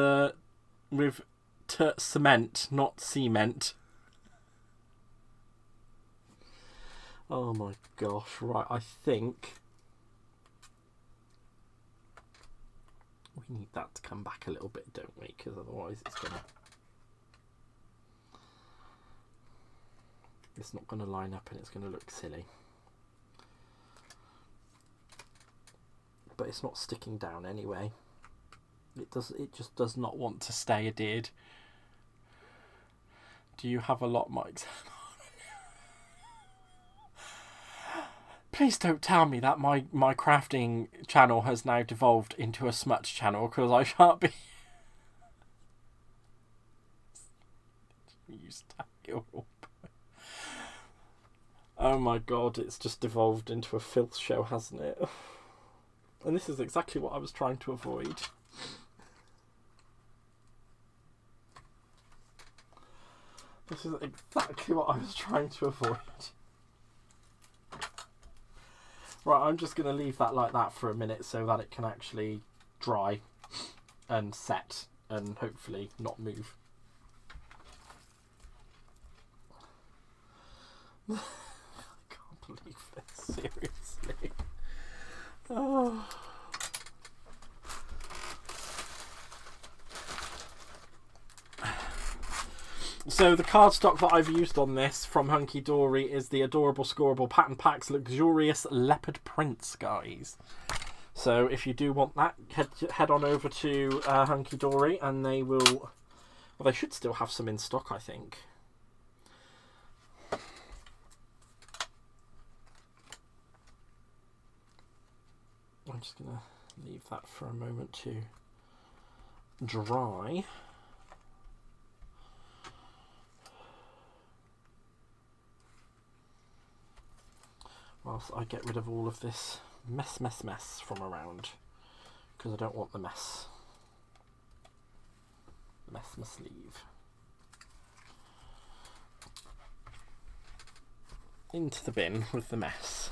cement, not cement. Oh my gosh! Right, I think we need that to come back a little bit, don't we? Because otherwise it's not gonna line up and it's gonna look silly. But it's not sticking down anyway. It just does not want to stay adhered. Do you have a lot, Mike? Please don't tell me that my crafting channel has now devolved into a smut channel, because I shan't be. You stack it up. Oh my god, it's just devolved into a filth show, hasn't it? And this is exactly what I was trying to avoid. This is exactly what I was trying to avoid. Right, I'm just going to leave that like that for a minute so that it can actually dry and set and hopefully not move. I can't believe this, seriously. Oh. So the cardstock that I've used on this from Hunky Dory is the Adorable Scoreable Pattern Packs Luxurious Leopard Prints, guys. So if you do want that, head on over to Hunky Dory, and they will... Well, they should still have some in stock, I think. just going to leave that for a moment to dry. Whilst I get rid of all of this mess from around, because I don't want the mess. The mess must leave. Into the bin with the mess.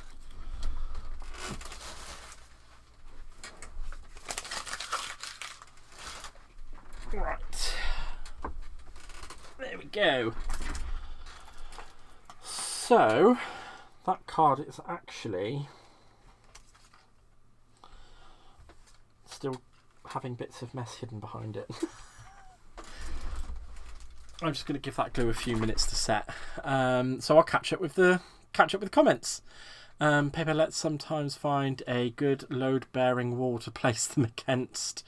Right. There we go. So, that card is actually still having bits of mess hidden behind it. I'm just going to give that glue a few minutes to set. So I'll catch up with the comments. Paperlets sometimes find a good load-bearing wall to place them against.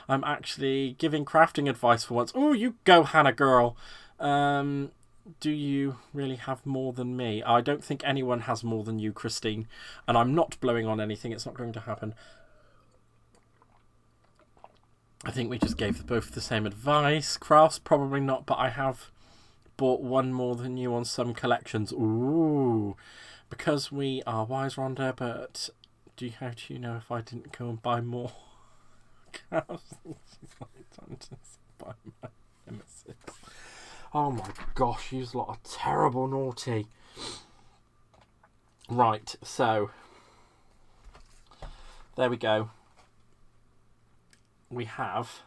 I'm actually giving crafting advice for once. Oh, you go, Hannah girl. Do you really have more than me? I don't think anyone has more than you, Christine. And I'm not blowing on anything. It's not going to happen. I think we just gave both the same advice. Crafts, probably not, but I have bought one more than you on some collections. Ooh. Because we are wise, Rhonda, but how do you know if I didn't go and buy more? Oh my gosh, you lot are terrible naughty. Right, so there we go. We have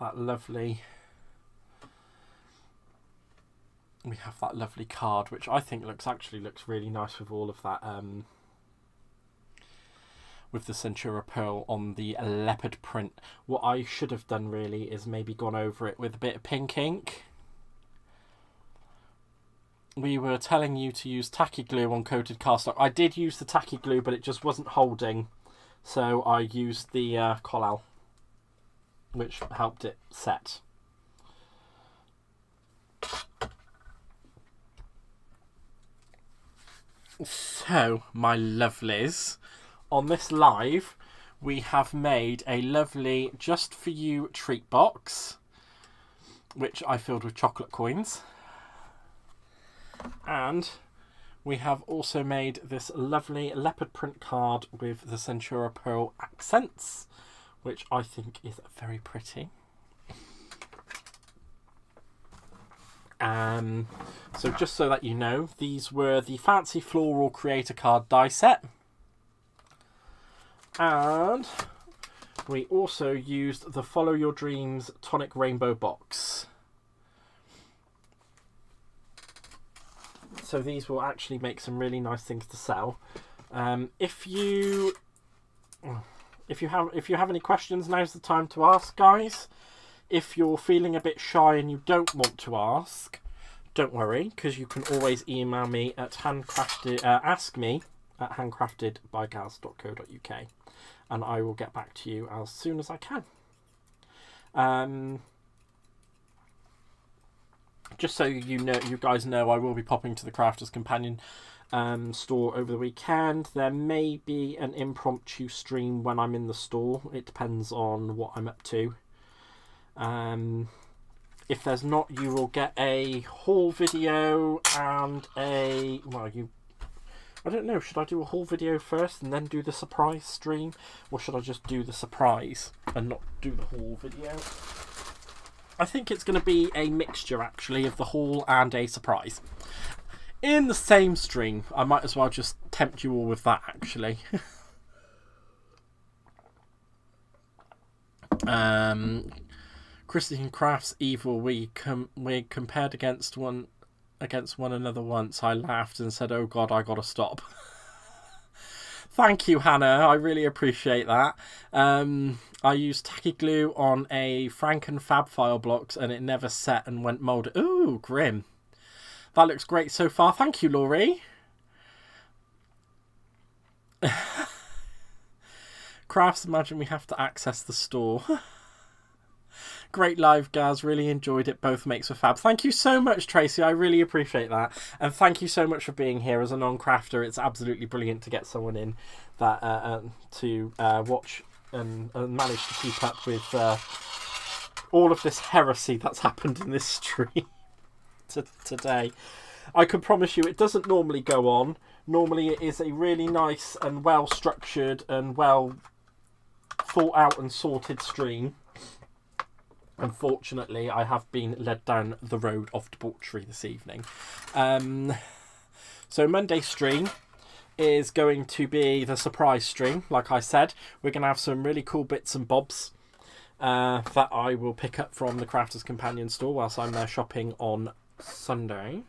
that lovely card, which I think looks really nice with all of that with the Centura Pearl on the leopard print. What I should have done really is maybe gone over it with a bit of pink ink. We were telling you to use tacky glue on coated cardstock. I did use the tacky glue, but it just wasn't holding. So I used the collal, which helped it set. So, my lovelies, on this live, we have made a lovely just for you treat box, which I filled with chocolate coins. And we have also made this lovely leopard print card with the Centura Pearl accents, which I think is very pretty. So just so that you know, these were the Fancy Floral Creator Card die set. And we also used the Follow Your Dreams Tonic Rainbow box. So these will actually make some really nice things to sell. If you have any questions, now's the time to ask, guys. If you're feeling a bit shy and you don't want to ask, don't worry, because you can always email me at askme@handcraftedbygaz.co.uk, and I will get back to you as soon as I can. Just so you guys know, I will be popping to the Crafters Companion store over the weekend. There may be an impromptu stream when I'm in the store. It depends on what I'm up to. If there's not, you will get a haul video and I don't know, should I do a haul video first and then do the surprise stream, or should I just do the surprise and not do the haul video? I think it's going to be a mixture actually of the haul and a surprise in the same stream. I might as well just tempt you all with that actually. Christine Crafts Evil, we compared against one another once. I laughed and said, oh god, I gotta stop. Thank you, Hannah, I really appreciate that. I used tacky glue on a Franken Fab File blocks and it never set and went moulded. Ooh, grim. That looks great so far. Thank you, Laurie. Crafts, imagine we have to access the store. Great live, Gaz. Really enjoyed it. Both makes for fab. Thank you so much, Tracy. I really appreciate that. And thank you so much for being here as a non-crafter. It's absolutely brilliant to get someone in that to watch and manage to keep up with all of this heresy that's happened in this stream today. I can promise you it doesn't normally go on. Normally it is a really nice and well structured and well thought out and sorted stream. Unfortunately, I have been led down the road of debauchery this evening. So Monday's stream is going to be the surprise stream. Like I said, we're going to have some really cool bits and bobs that I will pick up from the Crafters Companion store whilst I'm there shopping on Sunday.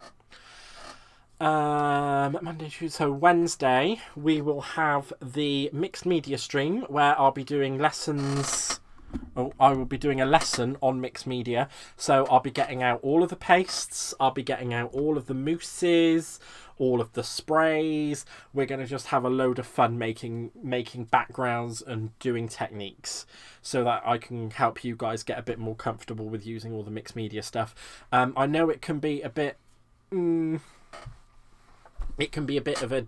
Monday, Tuesday, so Wednesday we will have the mixed media stream where I'll be doing lessons. I will be doing a lesson on mixed media, so I'll be getting out all of the pastes, I'll be getting out all of the mousses, all of the sprays. We're going to just have a load of fun making backgrounds and doing techniques so that I can help you guys get a bit more comfortable with using all the mixed media stuff. I know it can be a bit it can be a bit of a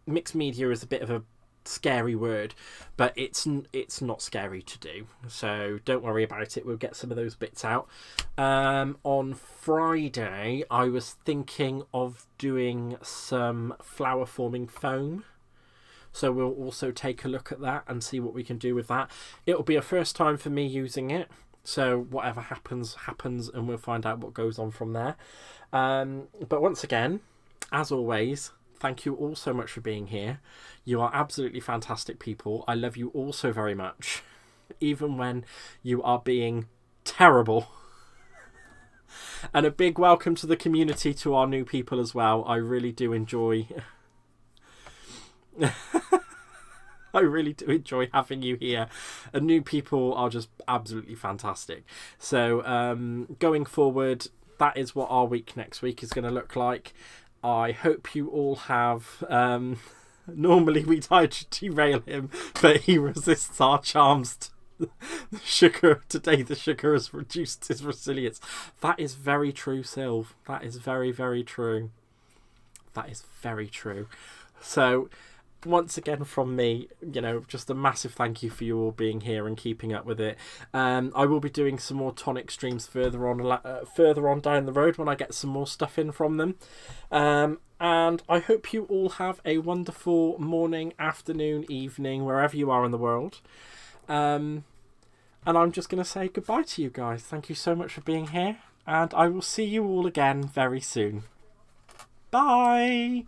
mixed media is a bit of a scary word, but it's not scary to do, so don't worry about it. We'll get some of those bits out. On Friday I was thinking of doing some flower forming foam, so we'll also take a look at that and see what we can do with that. It'll be a first time for me using it, so whatever happens, and we'll find out what goes on from there. But once again, as always, thank you all so much for being here. You are absolutely fantastic people. I love you all so very much, even when you are being terrible. And a big welcome to the community, to our new people as well. I really do enjoy I really do enjoy having you here. And new people are just absolutely fantastic. So going forward, that is what our week next week is going to look like. I hope you all have... normally we try to derail him, but he resists our charms. Today the sugar has reduced his resilience. That is very true, Sylv. That is very, very true. That is very true. So... once again from me, just a massive thank you for you all being here and keeping up with it. I will be doing some more Tonic streams further on down the road when I get some more stuff in from them. And I hope you all have a wonderful morning, afternoon, evening, wherever you are in the world. And I'm just going to say goodbye to you guys. Thank you so much for being here, and I will see you all again very soon. Bye!